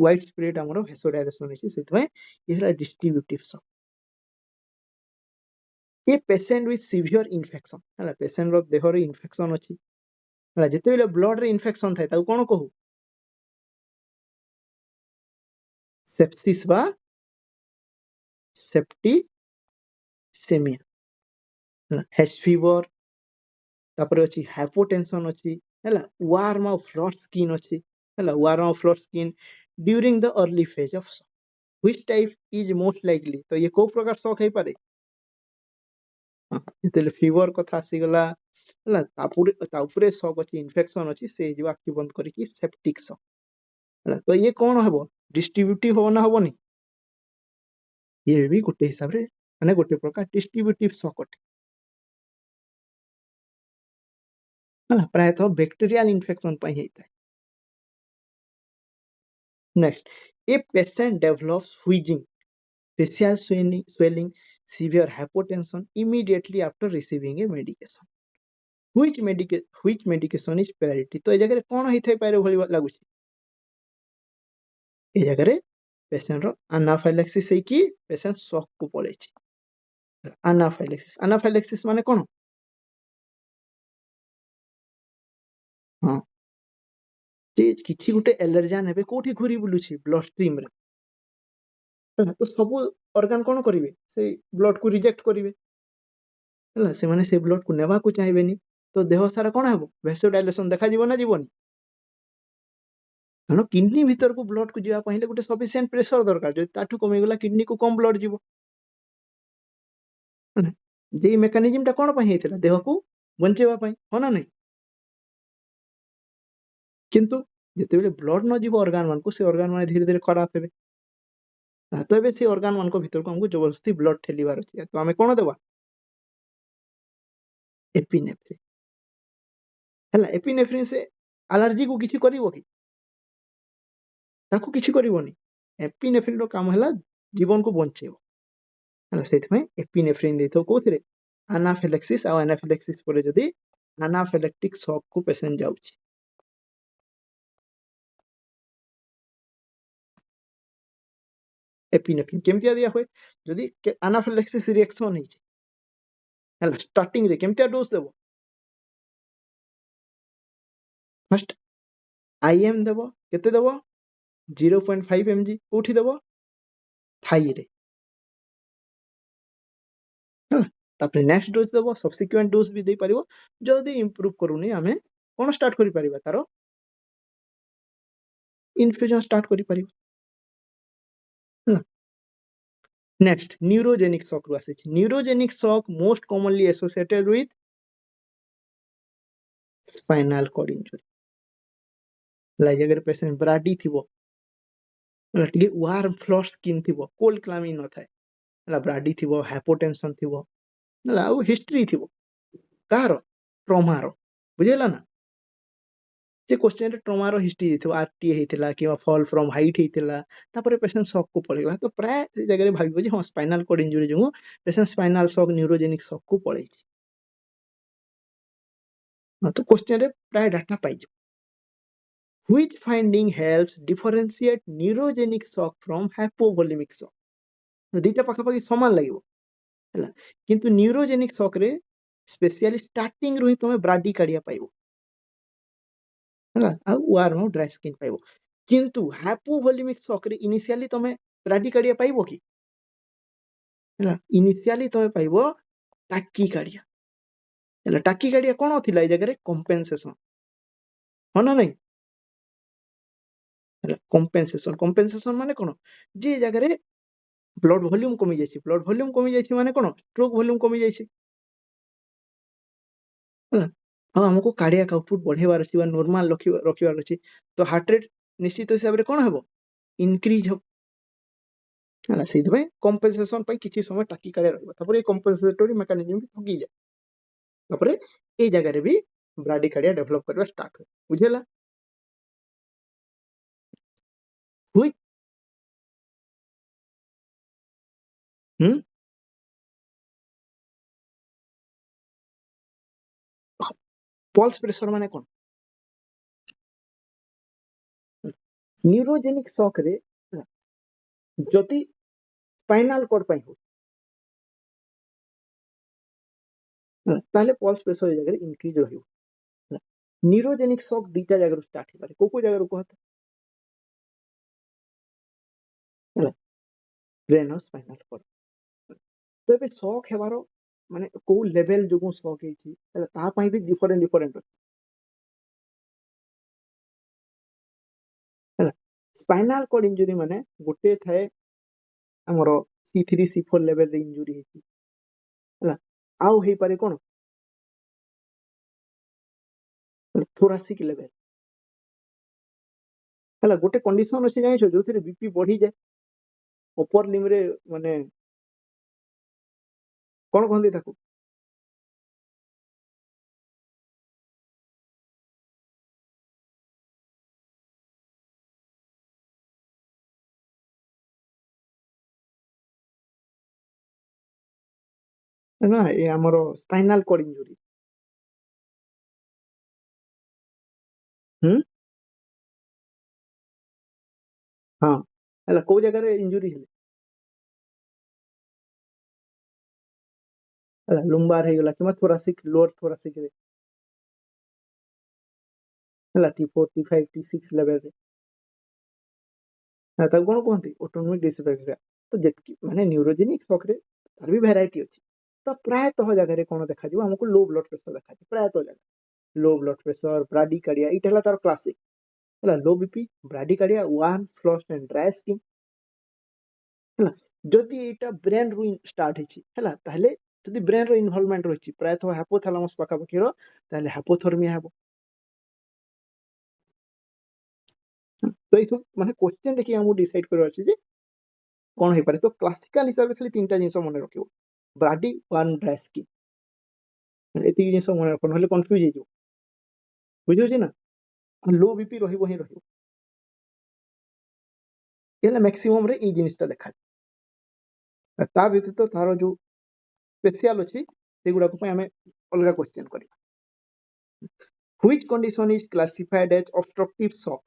Speaker 1: widespread हमरो वेसोडाइलेशन होइछि सेतमे ये हला distributive shock a patient with severe infection हला पेशेंट रो देह रे इन्फेक्शन अछि हला जते बेले ब्लड रे इन्फेक्शन थाय ताऊ कोन कहू सेप्सिस बा सेप्टिसेमिया हला हेच फीवर तापर अछि हाइपोटेंशन अछि हला वार्म ऑफ फ्लड स्किन अछि हला warm of flood skin during the early phase of shock which type is most likely तो ये को प्रकार शॉक है पारे जेते फीवर कथा आसी गला हला तापुरे शॉक अछि इन्फेक्शन अछि से जो आखि बंद करी कि सेप्टिक शॉक हला तो ये कोन हबो डिस्ट्रीब्यूटिव हो ना हबो नि ये भी गोटे हिसाब रे माने गोटे प्रकार डिस्ट्रीब्यूटिव शॉक अटे हला प्राय तो बैक्टीरियल इन्फेक्शन पई हेता next a patient develops wheezing facial swelling severe hypotension immediately after receiving a medication which medication is priority तो ए जगह रे कोन हेथै पारे भली लागुछि ए जगह रे पेसेंट रो आनाफाइलेक्सिस ହେଇକି पेसेंट शॉक को पळेछि। आनाफाइलेक्सिस माने कोन? हां जे किछि गुटे एलर्जन हेबे कोठी घुरी बुलुछि ब्लड स्ट्रीम रे ହେଲା ତ ସବୁ ଅର୍ଗାନ କଣ କରିବେ ସେ ବ୍ଲଡ କୁ ରିଜେକ୍ଟ କରିବେ ହେଲା ସେମାନେ ସେ ବ୍ଲଡ କୁ ନେବାକୁ ଚାହିଁବେନି ତ ଦେହ ସାରା କଣ ହେବ ଭେସୋଡାଇଲେସନ ଦେଖାଯିବ ନା ଯିବନି କାରଣ କିଡନୀ ଭିତରକୁ ବ୍ଲଡ କୁ ଯିବା ପାଇଁ ହେଲେ ଗୋଟେ ସଫିସିଏଣ୍ଟ ପ୍ରେସର ଦରକାର ଯଦି ତାଠୁ କମିଗଲା କିଡନୀ କୁ କମ ବ୍ଲଡ ଯିବ ହେଲା ଯେ ମେକାନିଜମ ଟା କଣ ପାଇଁ ହେଇଥିଲା ଦେହକୁ ବଞ୍ଚେଇବା ପାଇଁ ହଁ ନା ନାହିଁ କିନ୍ତୁ ଯେତେବେଳେ ବ୍ଲଡ ନ ଯିବ ଅର୍ଗାନ ମାନଙ୍କୁ ସେ ଅର୍ଗାନ ମାନେ ଧୀରେ ଧୀରେ ଖରାପ ହେବେ ତ ଏବେ ସେ ଅର୍ଗାନ ମାନଙ୍କ ଭିତରକୁ ଆମକୁ ଜବରଦସ୍ତି ବ୍ଲଡ ଠେଲିବାର ଅଛି ତ ଆମେ କଣ ଦେବା ଏପିନେଫ୍ରିନ ହେଲା ଏପିନେଫ୍ରିନ ସେ ଆଲର୍ଜି କୁ କିଛି କରିବ କି ତାକୁ କିଛି କରିବନି ଏପିନେଫ୍ରିନ ର କାମ ହେଲା ଜୀବନକୁ ବଞ୍ଚେଇବ ହେଲା ସେଇଥିପାଇଁ ଏପିନେଫ୍ରିନ ଦେଇଥାଉ କୋଉଥିରେ ଆନାଫିଲାକ୍ସିସ୍ ଆଉ ଆନାଫିଲାକ୍ସିସ୍ ପରେ ଯଦି ଆନାଫିଲାକ୍ଟିକ ଶକ୍ କୁ ପେସେଣ୍ଟ ଯାଉଛି एपिनेफ्रिन केमतिया दिया हुए जदि एनाफिलाक्सिस रिएक्शन ହେଇଛି ହେଲା ଷ୍ଟାର୍ଟିଂ ରେ କେମତିया ଡୋଜ ଦେବ ଫାଷ୍ଟ आईएम देव केते देव 0.5 mg कोठी देव थाई रे ହେଲା तापर नेक्स्ट डोज देव सब्सिक्वेंट डोज भी दे परिबो जदी इंप्रूव करूनी हमें कोन स्टार्ट करि परिबा तारो इन्फ्यूजन स्टार्ट करि परिबो ହେଲା नेक्स्ट न्यूरोजेनिक शॉक रो आसी neurogenic shock most commonly associated with spinal cord injury like अगर पेशेंट ब्राडी थिबो ହେଲା ଟିକେ ୱାର୍ମ ଫ୍ଲଡ୍ ସ୍କିନ୍ ଥିବ କୋଲ୍ଡ କ୍ଲାଇमेଟ୍ ନଥାଏ ହେଲା ବ୍ରାଡି ଥିବ ହାଇପୋଟେନସନ ଥିବ ହେଲା ଆଉ ହିଷ୍ଟ୍ରି ଥିବ କାହାର ଟ୍ରମାର ବୁଝିଲା ନା ଯେ କ୍ୱେଶ୍ଚନରେ ଟ୍ରମାର ହିଷ୍ଟ୍ରି ଦେଇଥିବ ଆରଟି ହେଇଥିଲା କିମ୍ବା ଫଲ୍ ଫ୍ରମ୍ ହାଇଟ୍ ହେଇଥିଲା ତାପରେ ପେସେଣ୍ଟ ସକ୍ କୁ ପଳେଇଲା ତ ପ୍ରାୟ ସେ ଜାଗାରେ ଭାବିବ ଯେ ହଁ ସ୍ପାଇନାଲ କର୍ଡ ଇଞ୍ଜୁରି ଯୋଗୁଁ ପେସେଣ୍ଟ ସ୍ପାଇନାଲ ସକ୍ ନ୍ୟୁରୋଜେନିକ ସକ୍ କୁ ପଳେଇଛି ତ କ୍ୱେଶ୍ଚନରେ ପ୍ରାୟ ଡାଟା ପାଇଯିବ which finding helps differentiate neurogenic shock from hypovolemic shock ଦୁଇଟା ପାଖାପାଖି ସମାନ ଲାଗିବ ହେଲା କିନ୍ତୁ ନ୍ୟୁରୋଜେନିକ ଶକ୍ ରେ ସ୍ପେସିଆଲି ଷ୍ଟାର୍ଟିଂ ରୁ ହିଁ ତମେ ବ୍ରାଡି କାଢିଆ ପାଇବ ହେଲା ଆଉ ୱାର୍ମ ଆଉ ଡ୍ରାଇ ସ୍କିନ୍ ପାଇବ କିନ୍ତୁ ହାଇପୋଭୋଲିମିକ ଶକ୍ ରେ ଇନିସିଆଲି ତମେ ବ୍ରାଡି କାଢିଆ ପାଇବ କି ହେଲା ଇନିସିଆଲି ତମେ ପାଇବ ଟାକି କାଢିଆ ହେଲା ଟାକି କାଢିଆ କଣ ଥିଲା ଏଇ ଜାଗାରେ କମ୍ପେନସେସନ ହଁ ନା ନାଇଁ ହେଲା କମ୍ପେନସେସନ ମାନେ କଣ ଯେ ଜାଗାରେ ବ୍ଲଡ ଭଲ୍ୟୁମ କମି ଯାଇଛି ବ୍ଲଡ ଭଲ୍ୟୁମ କମି ଯାଇଛି ମାନେ କଣ ଷ୍ଟ୍ରୋକ ଭଲ୍ୟୁମ କମି ଯାଇଛି ହେଲା ଆଉ ଆମକୁ କାର୍ଡିଆକ ଆଉଟପୁଟ ବଢେଇବାର ଅଛି ବା ନର୍ମାଲ ରଖିବାର ଅଛି ତ ହାର୍ଟ ରେଟ୍ ନିଶ୍ଚିତ ହିସାବରେ କଣ ହେବ ଇନକ୍ରିଜ ହେବ ହେଲା ସେଇଥିପାଇଁ କମ୍ପେନସେସନ ପାଇଁ କିଛି ସମୟ ଟାକି କାଢିଆ ରହିବ ତାପରେ ଏଇ କମ୍ପେନସେଟୋରୀ ମେକାନିଜମ ବି ଥକିଯାଏ ତାପରେ ଏଇ ଜାଗାରେ ବି ବ୍ରାଡି କାର୍ଡିଆ ଡେଭଲପ କରିବା ଷ୍ଟାର୍ଟ ହୁଏ ବୁଝିଲା ହୁଇ पल्स प्रेशर माने कौन न्यूरोजेनिक शॉक रे जति स्पाइनल कॉर्ड पाई हो ताले पल्स प्रेशर ए जगह इंक्रीज रहियो न्यूरोजेनिक शॉक दीटा जगह स्टार्ट हे पारे को जगह कहत ब्रेन और स्पाइनल कॉर्ड तो बे शॉक हेबारो माने को लेवल जो शॉक हेची ता पई भी different different spinal cord injury माने गोटे थाए हमर C3 C4 लेवल रे इंजुरी हेची हला आउ हे पारे कोन थोरासिक लेवल हला गोटे कंडीशन अछि जानि छ जो से बीपी बढ़ी जाय अपर लिम रे माने कोन कहंदी ताको ना ए हमर स्पाइनल कॉर्ड इंजुरी हम हां ହେଲା କୋଉ ଜାଗାରେ ଇଞ୍ଜୁରି ହେଲେ ହେଲା ଲୁମ୍ବାର ହେଇଗଲା କିମ୍ବା ଥୋରାସିକ ଲୋअର ଥୋରାସିକ ରେ ହେଲା T4 T5 T6 ଲେଭେଲରେ ତାକୁ କଣ କୁହନ୍ତି ଅଟୋନୋମିକ ଡିସଫେକ୍ସିଆ। ତ ଯେତିକି ମାନେ ନ୍ୟୁରୋଜେନିକ ସକରେ ତାର ବି ଭେରାଇଟି ଅଛି। ତ ପ୍ରାୟତଃ ଜାଗାରେ କଣ ଦେଖାଯିବ ଆମକୁ ଲୋ ବ୍ଲଡ ପ୍ରେସର ଦେଖାଯିବ ପ୍ରାୟତଃ ଜାଗା ଲୋ ବ୍ଲଡ ପ୍ରେସର ବ୍ରାଡିକାର୍ଡିଆ ଏଇଟା ହେଲା ତାର କ୍ଲାସିକ ହେଲା low BP bradycardia warm flushed and dry skin ହେଲା ଯଦି ଏଇଟା ବ୍ରେନ ରୁ ଷ୍ଟାର୍ଟ ହେଇଛି ହେଲା ତାହେଲେ ଯଦି ବ୍ରେନ ର ଇନଭଲଭମେଣ୍ଟ ରହିଛି ପ୍ରାୟତଃ ହାପୋଥାଲାମସ ପାଖାପାଖିର ତାହେଲେ ହାପୋଥର୍ମିଆ ହେବ। ତ ଏଇ ସବୁ ମାନେ କ୍ୱେଶ୍ଚନ ଦେଖି ଆମକୁ ଡିସାଇଡ କରିବାର ଅଛି ଯେ କଣ ହେଇପାରେ। ତ କ୍ଲାସିକାଲ ହିସାବରେ ଖାଲି ତିନିଟା ଜିନିଷ ମନେ ରଖିବ ବ୍ରାଡି ୱାର୍ମ ଡ୍ରାଏ ସ୍କିନ୍ ଏତିକି ଜିନିଷ ମନେ ରଖ ନହେଲେ କନଫ୍ୟୁଜ ହେଇଯିବ ବୁଝିହଉଛି ନା। ଲୋ ବିପି ରହିବ ହିଁ ରହିବ ହେଲେ ମ୍ୟାକ୍ସିମମ ରେ ଏଇ ଜିନିଷଟା ଦେଖାଯାଏ। ତା ବ୍ୟତୀତ ତାର ଯୋଉ ସ୍ପେସିଆଲ ଅଛି ସେଗୁଡାକ ପାଇଁ ଆମେ ଅଲଗା କ୍ୱେଶ୍ଚନ କରିବା। Which condition is classified as obstructive shock?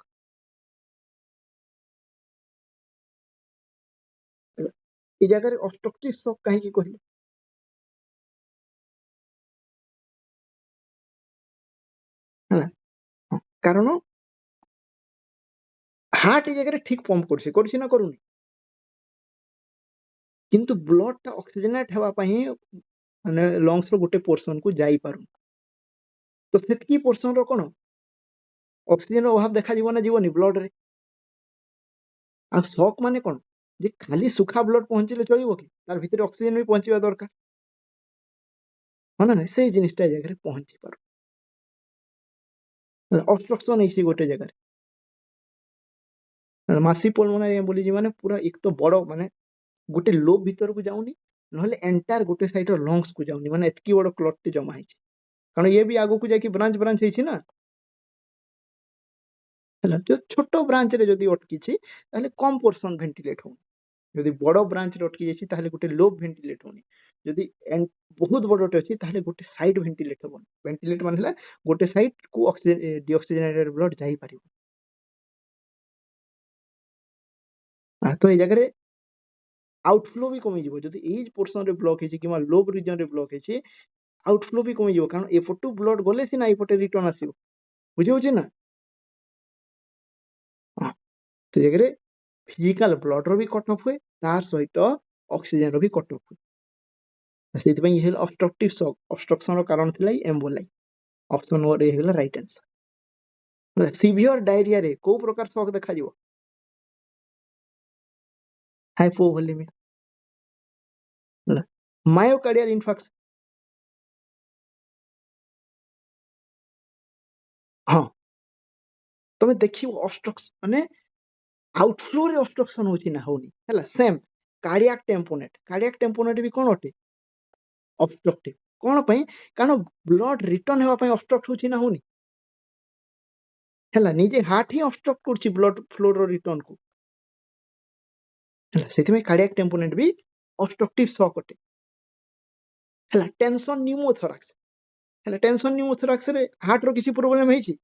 Speaker 1: এই ଜାଗାରେ obstructive shock କାହିଁକି କହିଲେ ହେଲା କାରଣ ହାର୍ଟ এই ଜାଗାରେ ଠିକ ପମ୍ପ କରୁଛି ନା କରୁନି କିନ୍ତୁ ବ୍ଲଡ ଟା ଅକ୍ସିଜେନେଟ ହେବା ପାଇଁ ମାନେ ଲଙ୍ଗସ ର ଗୋଟେ ପୋର୍ସନ କୁ ଯାଇ ପାରୁନି ତ ସେତିକି ପୋର୍ସନ ର କଣ ଅକ୍ସିଜେନ ଅଭାବ ଦେଖାଯିବ ନା ଯିବନି ବ୍ଲଡ ରେ। ଆଉ ସକ୍ ମାନେ କଣ ଯେ ଖାଲି ସୁଖା ବ୍ଲଡ ପହଞ୍ଚିଲେ ଚଳିବ କି ତାର ଭିତରେ ଅକ୍ସିଜେନ ବି ପହଞ୍ଚିବା ଦରକାର ହଁ ନା ନାଇଁ ସେଇ ଜିନିଷଟା ଏ ଜାଗାରେ ପହଞ୍ଚି ପାରୁ ଅବଷ୍ଟ୍ରକ୍ସନ ହେଇଛି ଗୋଟେ ଜାଗାରେ ମାସି ପଲମୋନାରୀ ଏମ୍ବୋଲିଜିମ ମାନେ ପୁରା ଏକ ତ ବଡ ମାନେ ଗୋଟେ ଲୋବ ଭିତରକୁ ଯାଉନି ନହେଲେ ଏଣ୍ଟାର ଗୋଟେ ସାଇଡ ର ଲଙ୍ଗସ କୁ ଯାଉନି ମାନେ ଏତିକି ବଡ କ୍ଲଟ ଟି ଜମା ହେଇଛି କାରଣ ଇଏ ବି ଆଗକୁ ଯାଇକି ବ୍ରାଞ୍ଚ ହେଇଛି ନା ହେଲା ଯୋଉ ଛୋଟ ବ୍ରାଞ୍ଚ ରେ ଯଦି ଅଟକିଛି ତାହେଲେ କମ ପୋର୍ସନ ଭେଣ୍ଟିଲେଟ ହଉନି ଯଦି ବଡ ବ୍ରାଞ୍ଚ ରେ ଅଟକି ଯାଇଛି ତାହେଲେ ଗୋଟେ ଲୋବ ଭେଣ୍ଟିଲେଟ ହଉନି ଯଦି ବହୁତ ବଡଟେ ଅଛି ତାହେଲେ ଗୋଟେ ସାଇଡ ଭେଣ୍ଟିଲେଟ ହବନି ଭେଣ୍ଟିଲେଟ ମାନେ ହେଲା ଗୋଟେ ସାଇଡ କୁ ଅକ୍ସିଜେନ ଡିଅକ୍ସିଜେନେଟେଡ ବ୍ଲଡ ଯାଇପାରିବ ତ ଏଇ ଜାଗାରେ ଆଉଟଫ୍ଲୋ ବି କମିଯିବ ଯଦି ଏଇ ପୋର୍ସନ ରେ ବ୍ଲକ ହେଇଛି କିମ୍ବା ଲୋବ ରିଜନ ରେ ବ୍ଲକ ହେଇଛି ଆଉଟଫ୍ଲୋ ବି କମିଯିବ କାରଣ ଏପଟୁ ବ୍ଲଡ ଗଲେ ସିନା ଏପଟେ ରିଟର୍ନ ଆସିବ ବୁଝିହଉଛି ନା ତ ଜାଗାରେ ଫିଜିକାଲ ବ୍ଲଡ ର ବି କଟ ଅଫ୍ ହୁଏ ତାର ସହିତ ଅକ୍ସିଜେନ ର ବି କଟ ଅଫ୍ ହୁଏ ସେଇଥିପାଇଁ ଇଏ ହେଲା ଅବଷ୍ଟ୍ରକ୍ଟିଭ ସକ୍ ଅବଷ୍ଟ୍ରକ୍ସନ ର କାରଣ ଥିଲା ଏମ୍ବୋଲାଇ ଅପସନ ମୋର ଏ ହେଲା ରାଇଟ ଆନ୍ସର। ସିଭିୟର ଡାଇରିଆରେ କୋଉ ପ୍ରକାର ସକ୍ ଦେଖାଯିବ ହାଇପୋଭୋଲେମିଆ ହେଲା ମାୟୋକାର୍ଡିଆଲ ଇନଫାକ୍ସନ ହଁ ତମେ ଦେଖିବ ଅବଷ୍ଟ୍ରକ୍ସନ ମାନେ ଆଉଟଫ୍ଲୋ ରେ ଅବଷ୍ଟ୍ରକ୍ସନ ହଉଛି ନା ହଉନି ହେଲା ସେମ୍ କାର୍ଡିଆକ ଟେମ୍ପୋନେଟ ବି କଣ ଅଟେ ଅବଷ୍ଟ୍ରକ୍ଟିଭ କଣ ପାଇଁ କାରଣ ବ୍ଲଡ ରିଟର୍ନ ହେବା ପାଇଁ ଅବଷ୍ଟ୍ରକ୍ଟ ହଉଛି ନା ହଉନି ହେଲା ନିଜେ ହାର୍ଟ ହିଁ ଅବଷ୍ଟ୍ରକ୍ଟ କରୁଛି ବ୍ଲଡ ଫ୍ଲୋର ରିଟର୍ନ କୁ ହେଲା ସେଥିପାଇଁ କାର୍ଡିଆକ ଟେମ୍ପୋନେଟ ବି ଅବଷ୍ଟ୍ରକ୍ଟିଭ ସକ୍ ଅଟେ ହେଲା ଟେନସନ ନ୍ୟୁମୋଥୋରାକ୍ସ ହେଲା ଟେନସନ ନ୍ୟୁମୋଥୋରାକ୍ସ ରେ ହାର୍ଟ ର କିଛି ପ୍ରୋବ୍ଲେମ ହେଇଛି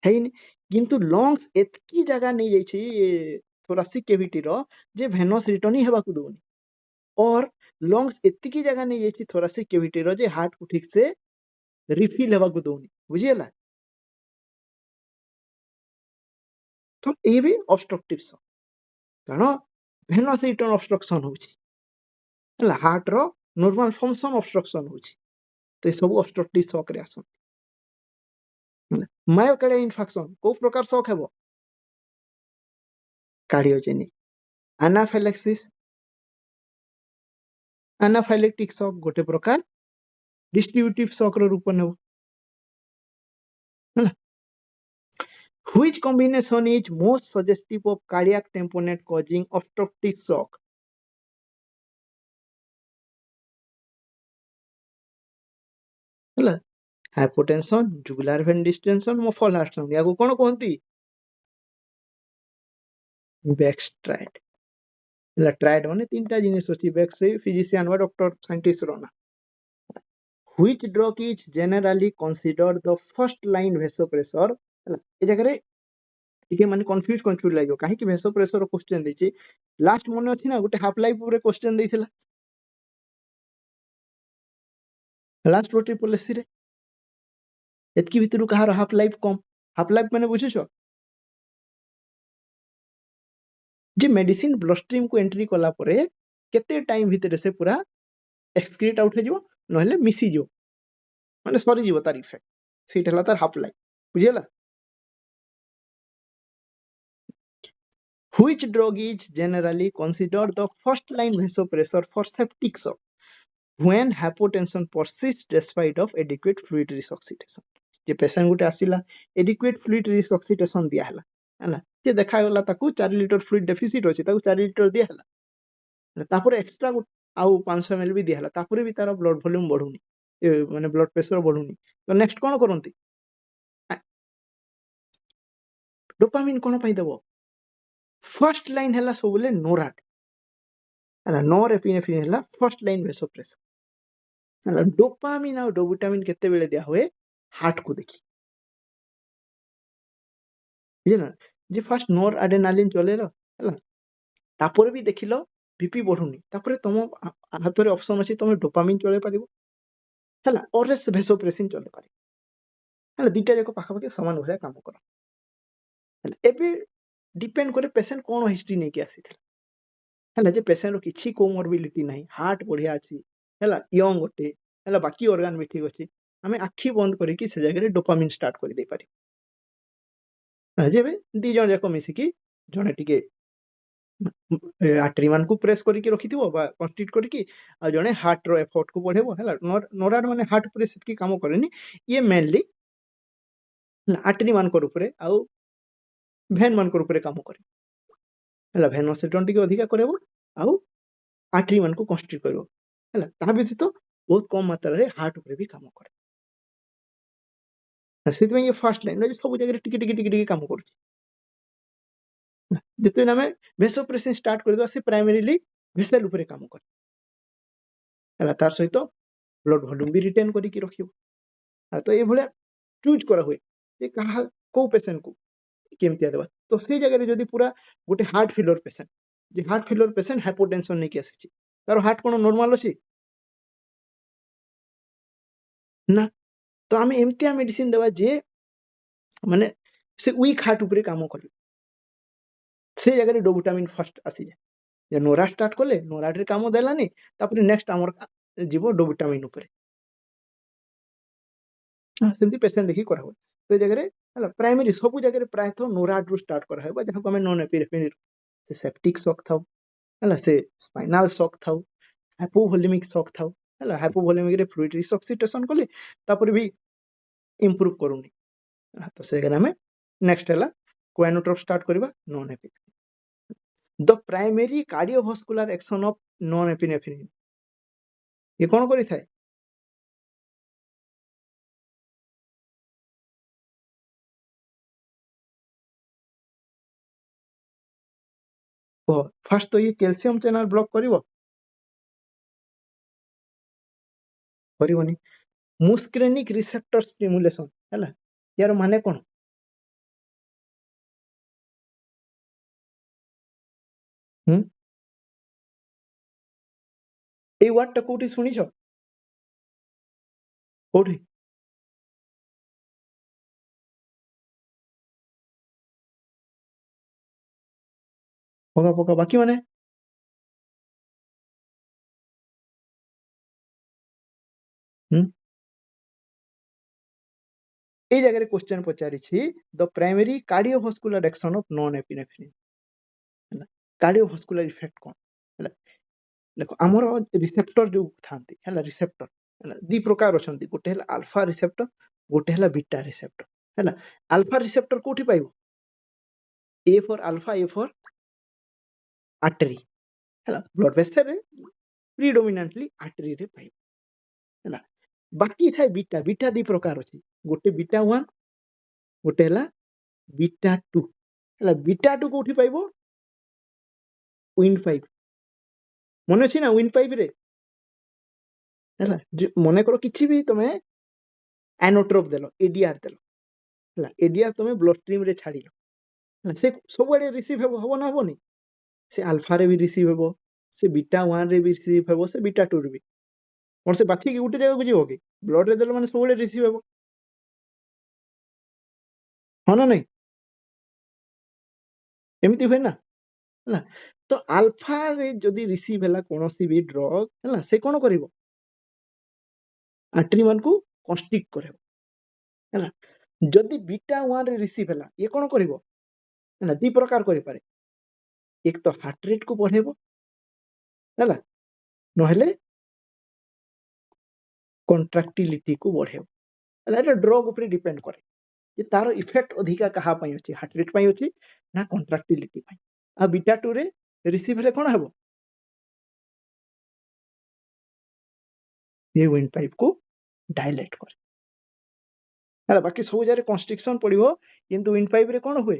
Speaker 1: ହେଇନି କିନ୍ତୁ ଲଙ୍ଗସ ଏତିକି ଜାଗା ନେଇଯାଇଛି ଥୋରାସିକ କେଭିଟିର ଯେ ଭେନସ ରିଟର୍ନ ହିଁ ହେବାକୁ ଦଉନି और लंग्स एतिकी जगह नहीं जाइछि थोरासिक कैविटी रो जे हार्ट को ठीक से रिफिल हेबा को दउनी बुझियला तो ए भी ऑब्स्ट्रक्टिव सक कारण भेनस रिटर्न ऑब्स्ट्रक्शन होछि हला हार्ट रो नॉर्मल फंक्शन ऑब्स्ट्रक्शन होछि तो ए सब ऑब्स्ट्रक्टिव सक रे आसन मायोकार्डियल इन्फार्क्शन को प्रकार सक हेबो कार्डियोजेनिक एनाफाइलेक्सिस एनाफाइलेक्टिक सक गोटे प्रकार डिस्ट्रीब्यूटिव सक रो रूप नेबो हला Which combination is most suggestive of cardiac tamponade causing obstructive shock? ହେଲା hypotension jugular van ଡିଷ୍ଟେନସନ ମଫଲ heart sound ୟାକୁ କଣ କହନ୍ତି ବ୍ୟାକ୍ ଷ୍ଟ୍ରାଇଡ ହେଲା ଟ୍ରାଇଡ ମାନେ ତିନିଟା ଜିନିଷ ଅଛି ବ୍ୟାକ୍ ସେ ଫିଜିସିଆନ ବା ଡକ୍ଟର ସାଇଣ୍ଟିଷ୍ଟ ର ନା Which drug is generally considered the first line vasopressor ହେଲା ଏ ଜାଗାରେ टिके माने कंफ्यूज लागो काहे कि भेसो प्रेशर क्वेश्चन देछि लास्ट मने अछि ना गुटे हाफ लाइफ ऊपर क्वेश्चन देइथिला लास्ट रोटी पॉलिसी रे एतकी भितरु कहार हाफ लाइफ कम हाफ लाइफ माने बुझिछो जे मेडिसिन ब्लड स्ट्रीम को एंट्री कला परे केते टाइम भितर से पूरा एक्सक्रीट आउट हो जिवो नहले मिसी जिवो माने सरी जिवो तार इफेक्ट सेट हला तार हाफ लाइफ बुझियला Which drug is generally considered the first line vasopressor for septic shock when hypotension persists despite of adequate fluid resuscitation? J patient Gute आसिला adequate fluid resuscitation दिया हला हला जे देखा गला ताकू 4 लीटर फ्लूइड डेफिसिट अछि ताकू 4 लीटर दिया हला तापर एक्स्ट्रा आउ 500 ml भी दिया हला तापर भी तार ब्लड वॉल्यूम बढ़ुनी माने ब्लड प्रेशर बढ़ुनी तो नेक्स्ट कोन करंती डोपामिन कोन पई देबो फर्स्ट लाइन हला सबले नोराट हला नोरेपिनेफ्रिन हला फर्स्ट लाइन वेसोप्रेसर हला डोपामिन और डोबुटामिन केते बेले दिया हुए हार्ट को देखि बुझिना जे फर्स्ट नोर एड्रेनालिन चलेलो हला तापर भी देखिलो बीपी बढ़ुनी तापर तुम हाथ रे ऑप्शन अछि तुम डोपामिन चले पारिबो हला ओरेस वेसोप्रेसिन चले पारि हला दुटा जाको पाखा पाखे समान भलिया काम करो हला एबे डिपेंड करे पेशेंट कोन हिस्ट्री नै के आसी हला जे पेशेंट रो किछि कोमोरबिलिटी नाही हार्ट बढ़िया अछि हला यंग ओटे हला बाकी ऑर्गन भी ठीक अछि हमें आखी बंद करी कि से जगह रे डोपामिन स्टार्ट कर दे पारि जेबे दी जण जाको मिसी कि जणे टिके आर्टरी मान को प्रेस करी के रखिथिबो बा कन्स्ट्रिक्ट करी कि आ जणे हार्ट रो एफर्ट को बढ़ेबो हला नोराड माने हार्ट प्रेस की काम करेनी ये मेनली आर्टरी मान को ऊपर आ भेन मान को ऊपर काम करे हला भेन सेटन टिके अधिका करेबो आ आर्टरी मान को कन्स्ट्रिक्ट करबो हला ता व्यतीत बहुत कम मात्रा रे हार्ट ऊपर भी काम करे सेति में ये फर्स्ट लाइन सब जगह टिके टिके टिके टिके काम करछि जिते नामे वेसोप्रेसिन स्टार्ट कर दो से प्राइमरीली वेसल ऊपर काम करे हला तार सहित ब्लड वॉल्यूम भी रिटेन करी कि रखियो तो ए भले चूज करा हुए जे कहा को पेशेंट को केमतिया देबा तो से जगह रे जदी पूरा गोटे हार्ट फेलियर पेशेंट जे हार्ट फेलियर पेशेंट हाइपोटेंशन नै के आसी तार हार्ट कोन नॉर्मल अछि ना तो आमे एमतिया मेडिसिन देबा जे माने से वीक हार्ट ऊपर काम करे से जगह रे डोबुटामिन फर्स्ट आसी जाय जे नोरा स्टार्ट कले नोरा रे काम देलानी तापर नेक्स्ट हमर जीवो डोबुटामिन ऊपर सेमती पेशेंट देखि करा हुए तो जगह रे हला प्राइमरी सब जगह रे प्राय तो नोराड रू स्टार्ट करा है जहां को हमें नॉन एपिनेफ्रिन से सेप्टिक शॉक थाउ हला से स्पाइनल शॉक थाउ हाइपोवोलेमिक शॉक थाउ हला हाइपोवोलेमिक रे फ्लूइड रिसक्सिटेशन कले तापर भी इंप्रूव करूनी तो से गना में नेक्स्ट हला कोएनोट्रोप स्टार्ट करबा non epinephrine the primary cardiovascular action of non epinephrine ये कोन करि थाए फास्ट तो ये कैल्शियम चैनल ब्लॉक करिवो करिवोनी मुस्क्रेनिक रिसेप्टर स्टिमुलेशन हला यार माने कोन ए वर्ड टा कोठी सुनिछो कोठी पका पका बाकी माने ए जगह रे क्वेश्चन पचारि छी the primary cardiovascular action of non epinephrine हला कार्डियोवास्कुलर इफेक्ट कोन हला देखो हमर रिसेप्टर जो थांती हला रिसेप्टर हला दी प्रकार अछंती गोटे हला अल्फा रिसेप्टर गोटे हला बीटा रिसेप्टर हला अल्फा रिसेप्टर कोठी पाइबो A for alpha A for artery हला ब्लड वेसल रे प्रीडोमिनेंटली आर्टरी रे पाइबो हला बाकी थाए बीटा बीटा दी प्रकार अछि गोटे बीटा 1 गोटे हला बीटा 2 हला बीटा 2 कोठी पाइबो विन 5 मने अछि ना विन 5 रे हला मने करो किछि भी तमे एनोट्रोप देलो एडीआर देलो हला एडीआर तमे ब्लड स्ट्रीम रे छाडिलो से सबुआडे रिसीव हेबो ना हेबोनी से अल्फा रे भी रिसीव हेबो से बीटा 1 रे भी रिसीव हेबो से बीटा 2 रे भी और से बाछी की गुटे जगह को जीवो कि ब्लड रे देले माने सबुआडे रिसीव हेबो हाँ ना नहीं एमती हुए ना ହେଲା ତ ଆଲଫାରେ ଯଦି ରିସିଭ୍ ହେଲା କୌଣସି ବି ଡ୍ରଗ୍ ହେଲା ସେ କ'ଣ କରିବ ଆର୍ଟେରୀମାନଙ୍କୁ କନଷ୍ଟ୍ରିକ୍ଟ କରିବ ହେଲା ଯଦି ବିଟା 1 ରେ ରିସିଭ୍ ହେଲା ଇଏ କ'ଣ କରିବ ହେଲା ଦି ପ୍ରକାର କରିପାରେ ଏକ ତ ହାର୍ଟ ରେଟ୍କୁ ବଢ଼େଇବ ହେଲା ନହେଲେ କଣ୍ଟ୍ରାକ୍ଟିଲିଟିକୁ ବଢ଼େଇବ ହେଲା ଏଇଟା ଡ୍ରଗ୍ ଉପରେ ଡିପେଣ୍ଡ କରେ ଯେ ତାର ଇଫେକ୍ଟ ଅଧିକା କାହା ପାଇଁ ଅଛି ହାର୍ଟ ରେଟ୍ ପାଇଁ ଅଛି ନା କଣ୍ଟ୍ରାକ୍ଟିଲିଟି ପାଇଁ ଆଉ ବିଟା 2 ରେ ରିସିଭ୍ ହେଲେ କ'ଣ ହେବ ये विंड पाइप को डायलेट करे ହେଲା ବାକି ସବୁ ଜାଗାରେ କନଷ୍ଟ୍ରିକ୍ସନ ପଡ଼ିବ କିନ୍ତୁ ୱିଣ୍ଡ ପାଇପରେ କ'ଣ ହୁଏ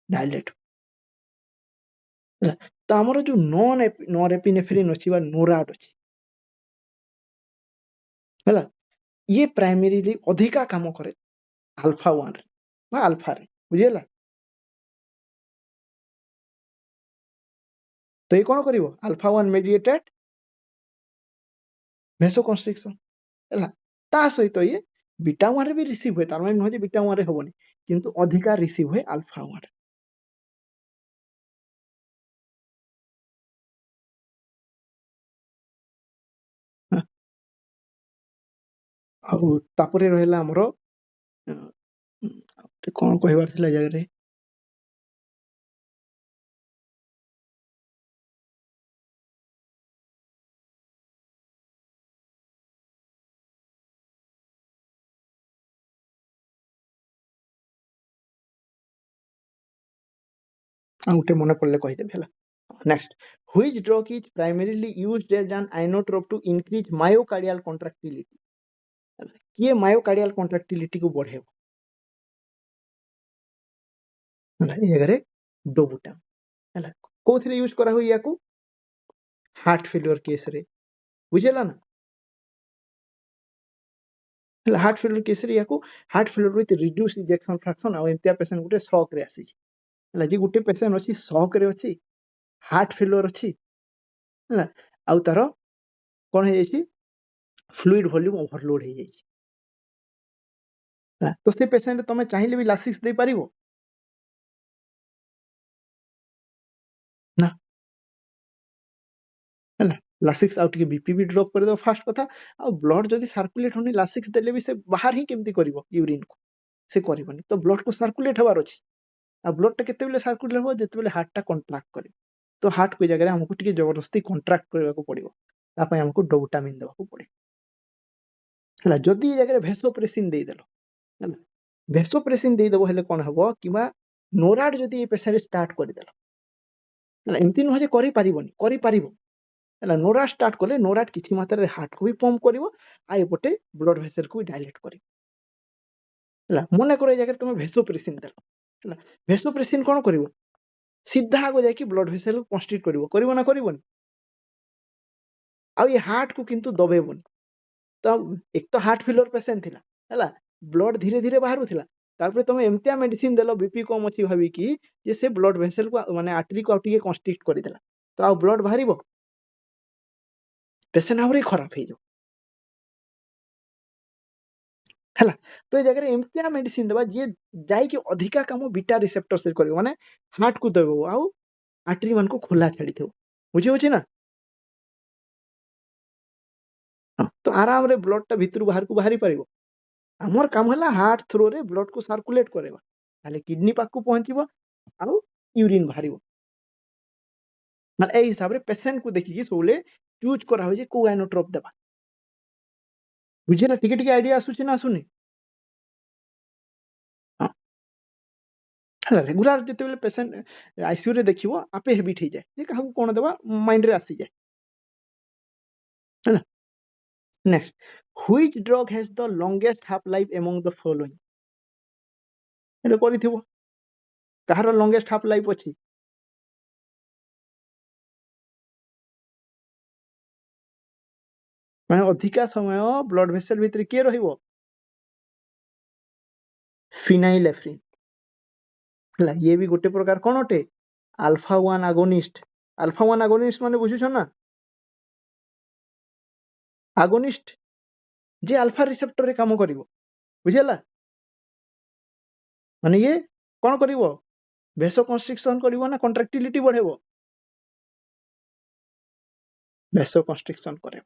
Speaker 1: ଡାଇଲେଟ୍ ହେଲା ତ ଆମର ଯୋଉ ନନ୍ ଏପିନେଫ୍ରିନ୍ ଅଛି ବା ନୋରାଡ୍ ଅଛି ହେଲା ଇଏ ପ୍ରାଇମେରୀଲି ଅଧିକା କାମ କରେ ଆଲଫା 1 ରେ ବା ଆଲଫାରେ ବୁଝିହେଲା ତ ଇଏ କ'ଣ କରିବ ଆଲଫା 1 ମେଡିଏଟେଡ୍ ଭେସୋକନଷ୍ଟ୍ରିକ୍ସନ ହେଲା ତା ସହିତ ଇଏ ବିଟା 1 ରେ ବି ରିସିଭ୍ ହୁଏ ତାର ମାନେ ନୁହେଁ ଯେ ବିଟା 1 ରେ ହେବନି କିନ୍ତୁ ଅଧିକା ରିସିଭ୍ ହୁଏ ଆଲଫା 1 ରେ ଆଉ ତାପରେ ରହିଲା ଆମର କ'ଣ କହିବାର ଥିଲା ଜାଗାରେ ଆଉ ଗୋଟେ ମନେ ପଡ଼ିଲେ କହିଦେବି ହେଲା next which drug is primarily used as an inotrope to increase myocardial contractility किए myocardial contractility को बढ़ेब ହେଲା ଏ ଜାଗାରେ ଡୋବୁଟାମ ହେଲା କୋଉଥିରେ ୟୁଜ କରା ହୁଏ ୟାକୁ ହାର୍ଟ ଫେଲିୟର କେସରେ ବୁଝିଲା ନା ହେଲା ହାର୍ଟ ଫେଲିୟର କେସରେ ୟାକୁ heart failure with reduce ejection fraction ଆଉ ଏମିତିଆ ପେସେଣ୍ଟ ଗୋଟେ ଶକ୍ ରେ ଆସିଛି ହେଲା ଯେ ଗୋଟେ ପେସେଣ୍ଟ ଅଛି ଶକ୍ ରେ ଅଛି ହାର୍ଟ ଫେଲିୟର ଅଛି ହେଲା ଆଉ ତାର କ'ଣ ହେଇଯାଇଛି ଫ୍ଲୁଇଡ ଭଲ୍ୟୁମ ଓଭରଲୋଡ ହେଇଯାଇଛି ତ ସେ ପେସେଣ୍ଟ ତମେ ଚାହିଁଲେ ବି ଲାସିକ୍ସ ଦେଇପାରିବ ନା ହେଲା ଲାସିକ୍ସ ଆଉ ଟିକେ ବିପି ବି ଡ୍ରପ୍ କରିଦେବ ଫାଷ୍ଟ କଥା ଆଉ ବ୍ଲଡ୍ ଯଦି ସାର୍କୁଲେଟ୍ ହଉନି ଲାସିକ୍ସ ଦେଲେ ବି ସେ ବାହାର ହିଁ କେମିତି କରିବ ୟୁରିନ୍କୁ ସେ କରିବନି ତ ବ୍ଲଡ୍କୁ ସାର୍କୁଲେଟ୍ ହେବାର ଅଛି ଆଉ ବ୍ଲଡ୍ଟା କେତେବେଳେ ସାର୍କୁଲେଟ୍ ହେବ ଯେତେବେଳେ ହାର୍ଟଟା କଣ୍ଟ୍ରାକ୍ଟ କରିବ ତ ହାର୍ଟକୁ ଏ ଜାଗାରେ ଆମକୁ ଟିକେ ଜବରଦସ୍ତି କଣ୍ଟ୍ରାକ୍ଟ କରିବାକୁ ପଡ଼ିବ ତା ପାଇଁ ଆମକୁ ଡୋବୁଟାମିନ୍ ଦେବାକୁ ପଡ଼ିବ ହେଲା ଯଦି ଏ ଜାଗାରେ ଭେସୋପ୍ରେସିନ୍ ଦେଇଦେଲ ହେଲା ଭେସୋପ୍ରେସିନ୍ ଦେଇଦେବ ହେଲେ କ'ଣ ହେବ କିମ୍ବା ନୋରାଡ୍ ଯଦି ଏ ପେସେଣ୍ଟ ଷ୍ଟାର୍ଟ କରିଦେଲ ହେଲା ଏମିତି ନୁହେଁ ଯେ କରିପାରିବନି କରିପାରିବ ହେଲା ନୋରାଡ୍ ଷ୍ଟାର୍ଟ କଲେ ନୋରାଡ୍ କିଛି ମାତ୍ରାରେ ହାର୍ଟକୁ ବି ପମ୍ପ କରିବ ଆଉ ଏପଟେ ବ୍ଲଡ୍ ଭେସେଲକୁ ବି ଡାଇଲେଟ୍ କରିବ ହେଲା ମନେକର ଏ ଜାଗାରେ ତୁମେ ଭେସୋପ୍ରେସିନ୍ ଦେଲ ହେଲା ଭେସୋପ୍ରେସିନ୍ କ'ଣ କରିବ ସିଧା ଆଗ ଯାଇକି ବ୍ଲଡ୍ ଭେସେଲକୁ କନଷ୍ଟ୍ରିକ୍ଟ କରିବ ନା କରିବନି ଆଉ ଏ ହାର୍ଟକୁ କିନ୍ତୁ ଦବେଇବନି ତ ଏକ ତ ହାର୍ଟ ଫେଲିୟର ପେସେଣ୍ଟ ଥିଲା ହେଲା ବ୍ଲଡ୍ ଧୀରେ ଧୀରେ ବାହାରୁଥିଲା ତାପରେ ତମେ ଏମିତିଆ ମେଡିସିନ ଦେଲ ବିପି କମ୍ ଅଛି ଭାବିକି ଯେ ସେ ବ୍ଲଡ୍ ଭେସେଲକୁ ମାନେ ଆର୍ଟେରୀକୁ ଆଉ ଟିକେ କନଷ୍ଟ୍ରିକ୍ଟ କରିଦେଲା ତ ଆଉ ବ୍ଲଡ୍ ବାହାରିବ ପେସେଣ୍ଟ ଆହୁରି ଖରାପ ହେଇଯିବ ହେଲା ତ ଏ ଜାଗାରେ ଏମିତିଆ ମେଡିସିନ ଦେବା ଯିଏ ଯାଇକି ଅଧିକା କାମ ବିଟା ରିସେପ୍ଟର୍ସରେ କରିବ ମାନେ ହାର୍ଟକୁ ଦେବ ଆଉ ଆର୍ଟେରୀ ମାନଙ୍କୁ ଖୋଲା ଛାଡ଼ିଥିବ ବୁଝି ହେଉଛି ନା ତ ଆରାମରେ ବ୍ଲଡଟା ଭିତରୁ ବାହାରକୁ ବାହାରି ପାରିବ ଆମର କାମ ହେଲା ହାର୍ଟ ଥ୍ରୋରେ ବ୍ଲଡକୁ ସାର୍କୁଲେଟ୍ କରାଇବା ତାହେଲେ କିଡନୀ ପାଖକୁ ପହଞ୍ଚିବ ଆଉ ୟୁରିନ୍ ବାହାରିବ ମାନେ ଏଇ ହିସାବରେ ପେସେଣ୍ଟକୁ ଦେଖିକି ସବୁବେଳେ ଚୁଜ୍ କରାହୁଏ ଯେ କୋଉ ଆଇନୋଟ୍ରୋପ ଦେବା ବୁଝିଲା ଟିକେ ଟିକେ ଆଇଡିଆ ଆସୁଛି ନା ଆସୁନି ହେଲା ରେଗୁଲାର ଯେତେବେଳେ ପେସେଣ୍ଟ ଆଇସିୟୁରେ ଦେଖିବ ଆପେ ହେବିଟ୍ ହେଇଯାଏ ଯେ କାହାକୁ କ'ଣ ଦେବା ମାଇଣ୍ଡରେ ଆସିଯାଏ ହେଲା next which drug has the longest half life among the following ଏଇଟା କରିଥିବ କାହାର ଲଙ୍ଗେଷ୍ଟ ହାଫ୍ ଲାଇଫ୍ ଅଛି ମାନେ ଅଧିକା ସମୟ ବ୍ଲଡ ଭେସେଲ ଭିତରେ କିଏ ରହିବ ଫିନାଇଲେଫ୍ରିନ୍ ହେଲା ये भी गोटे प्रकार कौन अटे अल्फा 1 आगोनिस्ट अल्फा 1 आगोनिस्ट माने बुझुछ ना आगोनिस्ट जे अल्फा रिसेप्टर रे काम करिवो बुझिला माने ये कौन करिवो वेसो कंस्ट्रिक्शन करिवो ना कंट्रैक्टिलिटी बढ़ेबो वेसो कंस्ट्रिक्शन करे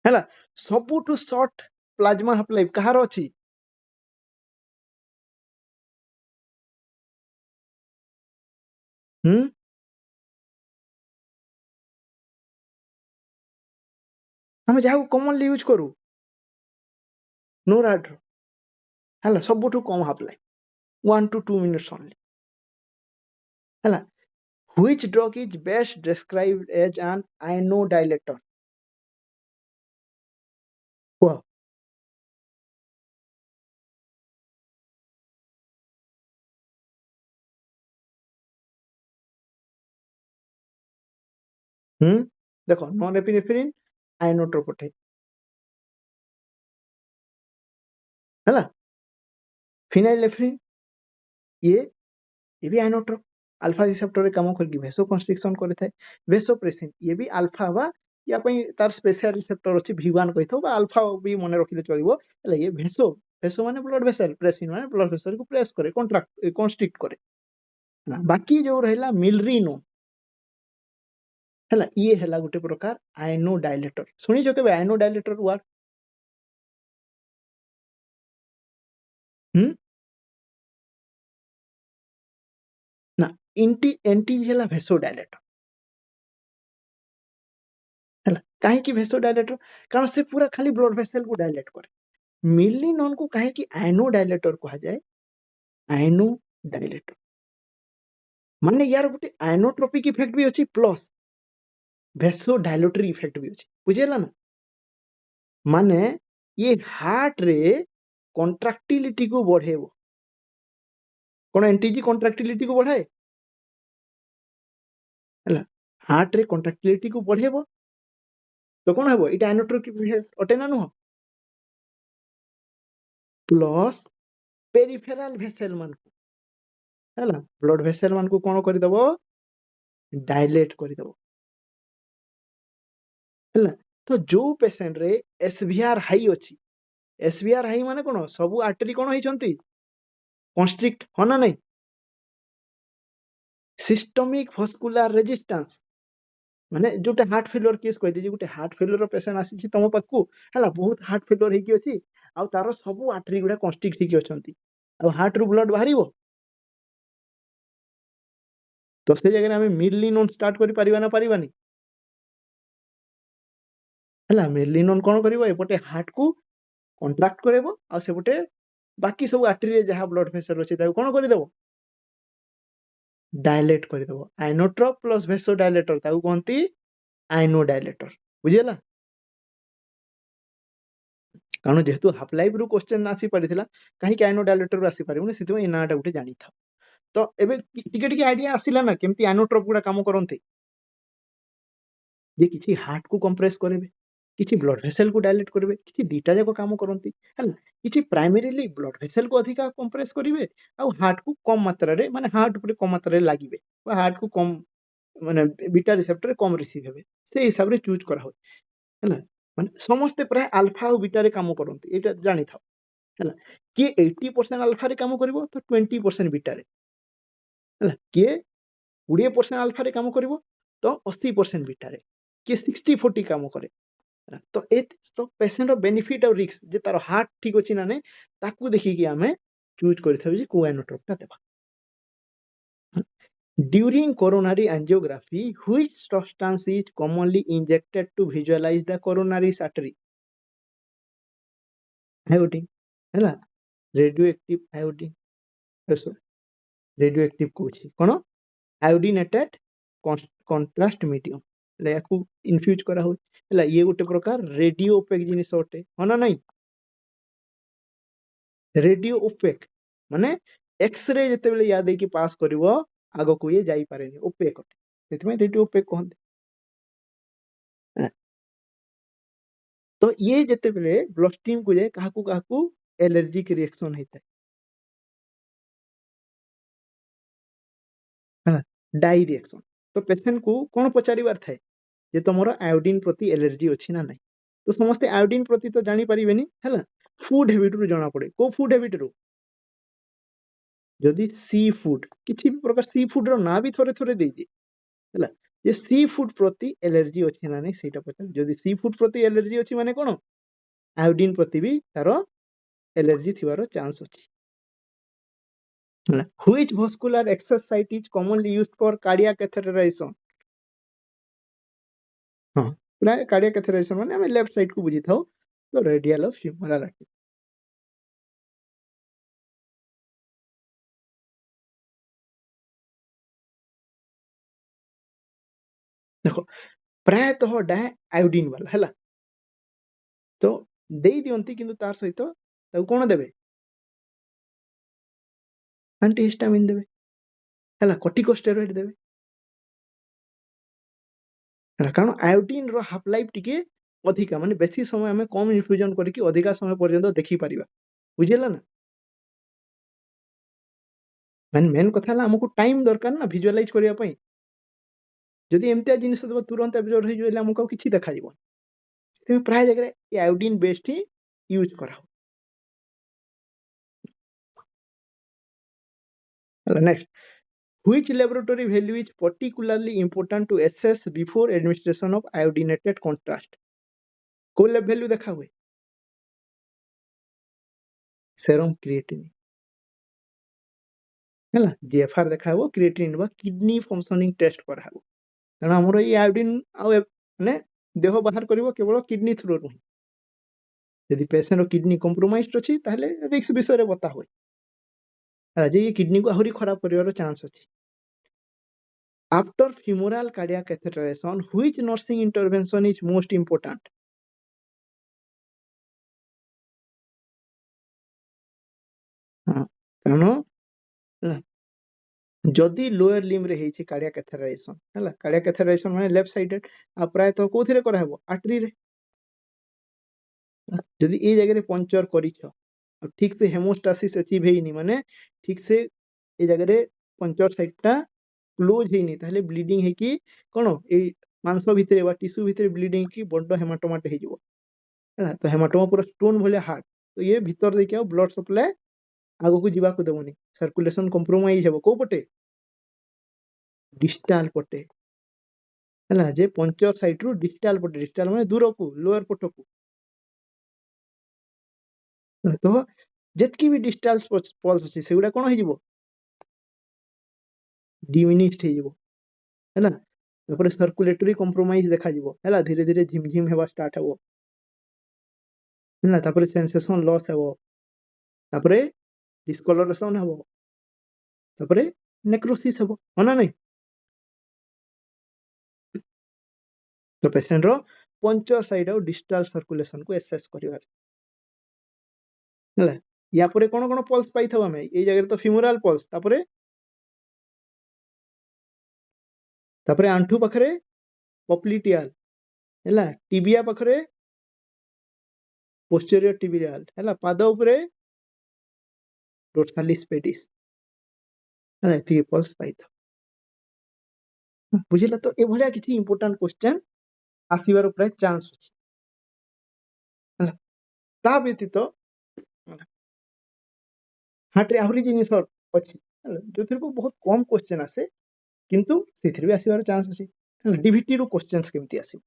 Speaker 1: हैला सबुठु शॉर्ट प्लाज्मा हाफ लाइफ कहार अछि हम हम जाहु कॉमनली यूज करू नोराड हैला सबुठु कम half life 1 to 2 minutes only हैला which drug is best described as an inodilator वाह देखो नॉन एपिनेफ्रिन आइनोट्रोपोटे हैला फिनाइलेफ्रिन ये भी आइनोट्रोप अल्फा रिसेप्टर रे काम करके वेसो कंस्ट्रिक्शन करे थाए वेसोप्रेसिन ये भी अल्फा बा या पई तार स्पेशल रिसेप्टर अछि V1 कहिथो बा अल्फा भी मने रखिले चलिबो हैला ये वेसो वेसो माने ब्लड वेसल प्रेसिन माने ब्लड वेसल को प्रेस करे कॉन्ट्रैक्ट कंस्ट्रिक्ट करे ना बाकी जो रहला मिलरिनो हैला ये हैला गुटे प्रकार आइनोडाइलेटर सुनी जो के आइनोडाइलेटर वर्ड हम ना एंटी हैला वेसोडाइलेटर हैला काहे की वेसोडाइलेटर कारण से पूरा खाली ब्लड वेसल को डायलेट करे मिलिनोन को काहे की आइनोडाइलेटर कहा जाए आइनोडाइलेटर माने यार गोटे आइनोट्रोपिक इफेक्ट भी अछि प्लस वेसोडाइलेटरी इफेक्ट भी अछि बुझेला ना माने ये हार्ट रे कॉन्ट्रैक्टिलिटी को बढ़ेबो कोन एंटीजी कॉन्ट्रैक्टिलिटी को बढ़ाए हैला हार्ट रे कॉन्ट्रैक्टिलिटी को बढ़ेबो तो कोन हेबो इटा आइनोट्रोपिक इफेक्ट अटे ना नुह प्लस पेरिफेरल वेसल मान को हैला ब्लड वेसल मान को कोन करि दबो डायलेट करि दबो हैला तो जो पेशेंट रे एसवीआर हाई अछि एसवीआर हाई माने कोन सबु आर्टरी कोन होइछंती कंस्ट्रिक्ट होना नहीं सिस्टमिक भास्कुलर रेजिस्टेंस माने जोटे हार्ट फेलियर केस कहते जे गोटे हार्ट फेलियर पेशेंट आसी छी तम पाखु हैला बहुत हार्ट फेलियर हेकी अछि आ तारो सबु आर्टरी गुडा कंस्ट्रिक्ट हेकी अछंती आ हार्ट रू ब्लड बाहरिबो तो से जगह हमें मिलिनोन स्टार्ट करि परिबा ना परिबानी हैला मिलिनोन कोन करिवो एपटे हार्ट को कॉन्ट्रैक्ट करेबो आ सेपटे बाकी सब आर्टरी रे जहा ब्लड प्रेशर अछि ताको कोन करि देबो डायलेट करि देबो आइनोट्रोप प्लस वेसोडाइलेटर ताको कोनती आइनोडाइलेटर बुझियला कारण जेहेतु हाफ लाइफ रू क्वेश्चन आसी पड़िथिला काहे आइनोडाइलेटर रू आसी परिबोनी सितमे ए नाटा गुटे जानि था तो एबे टिके टिके आइडिया आसिला ना केमती आइनोट्रोप गुडा काम करनते जे किछि हार्ट को कंप्रेस करबे किछि ब्लड वेसल को डायलेट करबे किछि दीटा जाको काम करनती हला किछि प्राइमरीली ब्लड वेसल को अधिका कंप्रेस करिवे आ हार्ट को कम मात्रा रे माने हार्ट ऊपर कम मात्रा रे लागिबे बा हार्ट को कम माने बीटा रिसेप्टर कम रिसीव हेबे से हिसाब रे चूज करा हो हला माने समस्त प्राय अल्फा और बीटा रे काम करनती एटा जानि था हला कि 80% अल्फा रे काम करिवो तो 20% बीटा रे हला कि 20% अल्फा रे काम करिवो तो 80% बीटा रे कि 60-40 काम करे ହେଲା। ତ ଏ ତ ପେସେଣ୍ଟର ବେନିଫିଟ୍ ଆଉ ରିସ୍କ ଯେ ତାର ହାର୍ଟ ଠିକ୍ ଅଛି ନା ନାଇଁ ତାକୁ ଦେଖିକି ଆମେ ଚୁଜ୍ କରିଥାଉ ଯେ କୋଉ ଆଇନୋଟ୍ରୋପଟା ଦେବା। During coronary angiography, which substance is commonly injected to visualize the coronary artery? Iodine ହେଲା radioactive iodine radioactive କହୁଛି କ'ଣ iodinated contrast medium ହେଲା ୟାକୁ ଇନଫ୍ୟୁଜ କରା ହଉଛି ହେଲା ଇଏ ଗୋଟେ ପ୍ରକାର ରେଡିଓ ଓପେକ୍ ଜିନିଷ ଅଟେ ହଁ ନା ନାଇଁ ରେଡିଓ ଓପେକ୍ ମାନେ ଏକ୍ସରେ ଯେତେବେଳେ ୟା ଦେଇକି ପାସ୍ କରିବ ଆଗକୁ ଇଏ ଯାଇପାରେନି ଓପେକ୍ ଅଟେ ସେଥିପାଇଁ ରେଡିଓ ଓପେକ୍ କହନ୍ତି ତ ଇଏ ଯେତେବେଳେ ବ୍ଲଡ ଷ୍ଟ୍ରିମ୍ କୁ ଯାଏ କାହାକୁ କାହାକୁ ଏଲର୍ଜିକ୍ ରିଏକ୍ସନ ହେଇଥାଏ डाई रिएक्शन तो पेशेंट को कौन पचारिबार थाए जे तुमर आयोडीन प्रति एलर्जी अच्छी ना नहीं तो समस्ते आयोडीन प्रति तो जानी पारिबेनी हैला फूड हैबिट रु जाना पड़े को फूड हैबिट रु जदि सी फूड किसी भी प्रकार सी फूड रो ना भी थोड़े थोड़े दे दे हैला जे सी फूड प्रति एलर्जी अच्छी ना नहीं सेटा पचार जदि सी फूड प्रति एलर्जी अच्छी माने कोन आयोडीन प्रति भी तार एलर्जी थिबार चांस अच्छी हैला which vascular access site is commonly used for cardiac catheterization हां प्राय कार्डियक कैथेटराइजेशन माने हम लेफ्ट साइड को बुझी थाओ तो रेडियल ऑफ फ्यूमरल आर्टरी देखो प्रायतः डाए आयोडीन वाला हैला तो देई दियंती किंतु तार सहित ताऊ कोन देबे एंटीहिस्टामिन देबे हैला कॉर्टिकोस्टेरॉइड देबे हैला कारण आयोडीन रो हाफ लाइफ टिके अधिका माने बेसी समय हमें कम इन्फ्यूजन करके अधिका समय पर्यंत देखि परिबा बुझिला ना माने मेन कथा हला हमको टाइम दरकार ना विजुअलाइज करिया पई जदि एमतिया जिनिस देबो तुरंत एब्जॉर्ब हो जइले हमको किछि देखाइबो ते प्राय जगह ये आयोडीन बेस्ड ही यूज करा होला next Which laboratory value is particularly important to assess before administration of iodinated contrast? को लैब वैल्यू देखा हुए सेरम क्रिएटिनिन हैला जीएफआर देखा हो क्रिएटिनिन बा किडनी फंक्शनिंग टेस्ट करा हो कारण हमर ई आयोडीन आ माने देह बाहर करिवो केवल किडनी थ्रू रु यदि पेशेंट रो किडनी कंप्रोमाइज्ड अछि ताहले रिस्क विषय रे बता होय जे ये किडनी को आहुरी खराब करिवार चांस अछि After femoral cardiac catheterization, which nursing intervention is most important? कारण जदि लोअर लिम्ब रे हेछि कार्डियक कैथेटराइजेशन हैला कार्डियक कैथेटराइजेशन माने लेफ्ट साइडेड आ प्राय तो कोथिरे करा हेबो आर्टरी रे जदि ए जगह रे पंक्चर करिछ ठीक से हेमोस्टासिस अचीव हेइनी माने ठीक से ए जगह रे पंक्चर साइडटा क्लोज हेइनी ताहले ब्लीडिंग हे कि कोन ए मांस भितरे बा टिश्यू भितरे ब्लीडिंग कि बड्ड हेमाटोमाट हे जिवो हैला तो हेमाटोमा पूरा स्टोन भलिया हार्ड तो ये भीतर देखियो ब्लड सप्लाई आगो को जीवा को देबोनी सर्कुलेशन कंप्रोमाइज हेबो को पटे डिस्टाल पटे हैला जे पंक्चर साइड रु डिस्टाल पटे डिस्टाल माने दूर को लोअर पट को तो जेतकी भी डिस्टाल पल्स अछि सेगुडा कोन हे जिवो डिमिनिश्ड हे जिवो हैला तापर सर्कुलेटरी कंप्रोमाइज देखा जिवो हैला धीरे धीरे झिमझिम हेबा स्टार्ट हेबो हैला तापर सेंसेशन लॉस हेबो तापर डिस्कलरेशन हेबो तापर नेक्रोसिस हेबो होना नहीं तो पेशेंट रो पंक्चर साइड और डिस्टल सर्कुलेशन को एसेस करिवार हैला या परे कोन कोन पल्स पाई थबा में ए जगह तो फिमोरल पल्स तापरे आंठू पाखरे पॉप्लिटियल हैला टिबिया पाखरे पोस्टीरियर टिबियल हैला पाद ऊपरे डोर्सालिस पेडिस हैला एति पल्स पाई था बुझिला तो ए भलिया किछि इंपोर्टेंट क्वेश्चन आसीबार प्राय चांस अछि हैला ता व्यतीत हार्ट रे आहुरी जिनिस अछि जोथिर को बहुत कम क्वेश्चन आसे किंतु सेथिर भी आसीबार चांस अछि डीवीटी रो क्वेश्चंस केमति आसी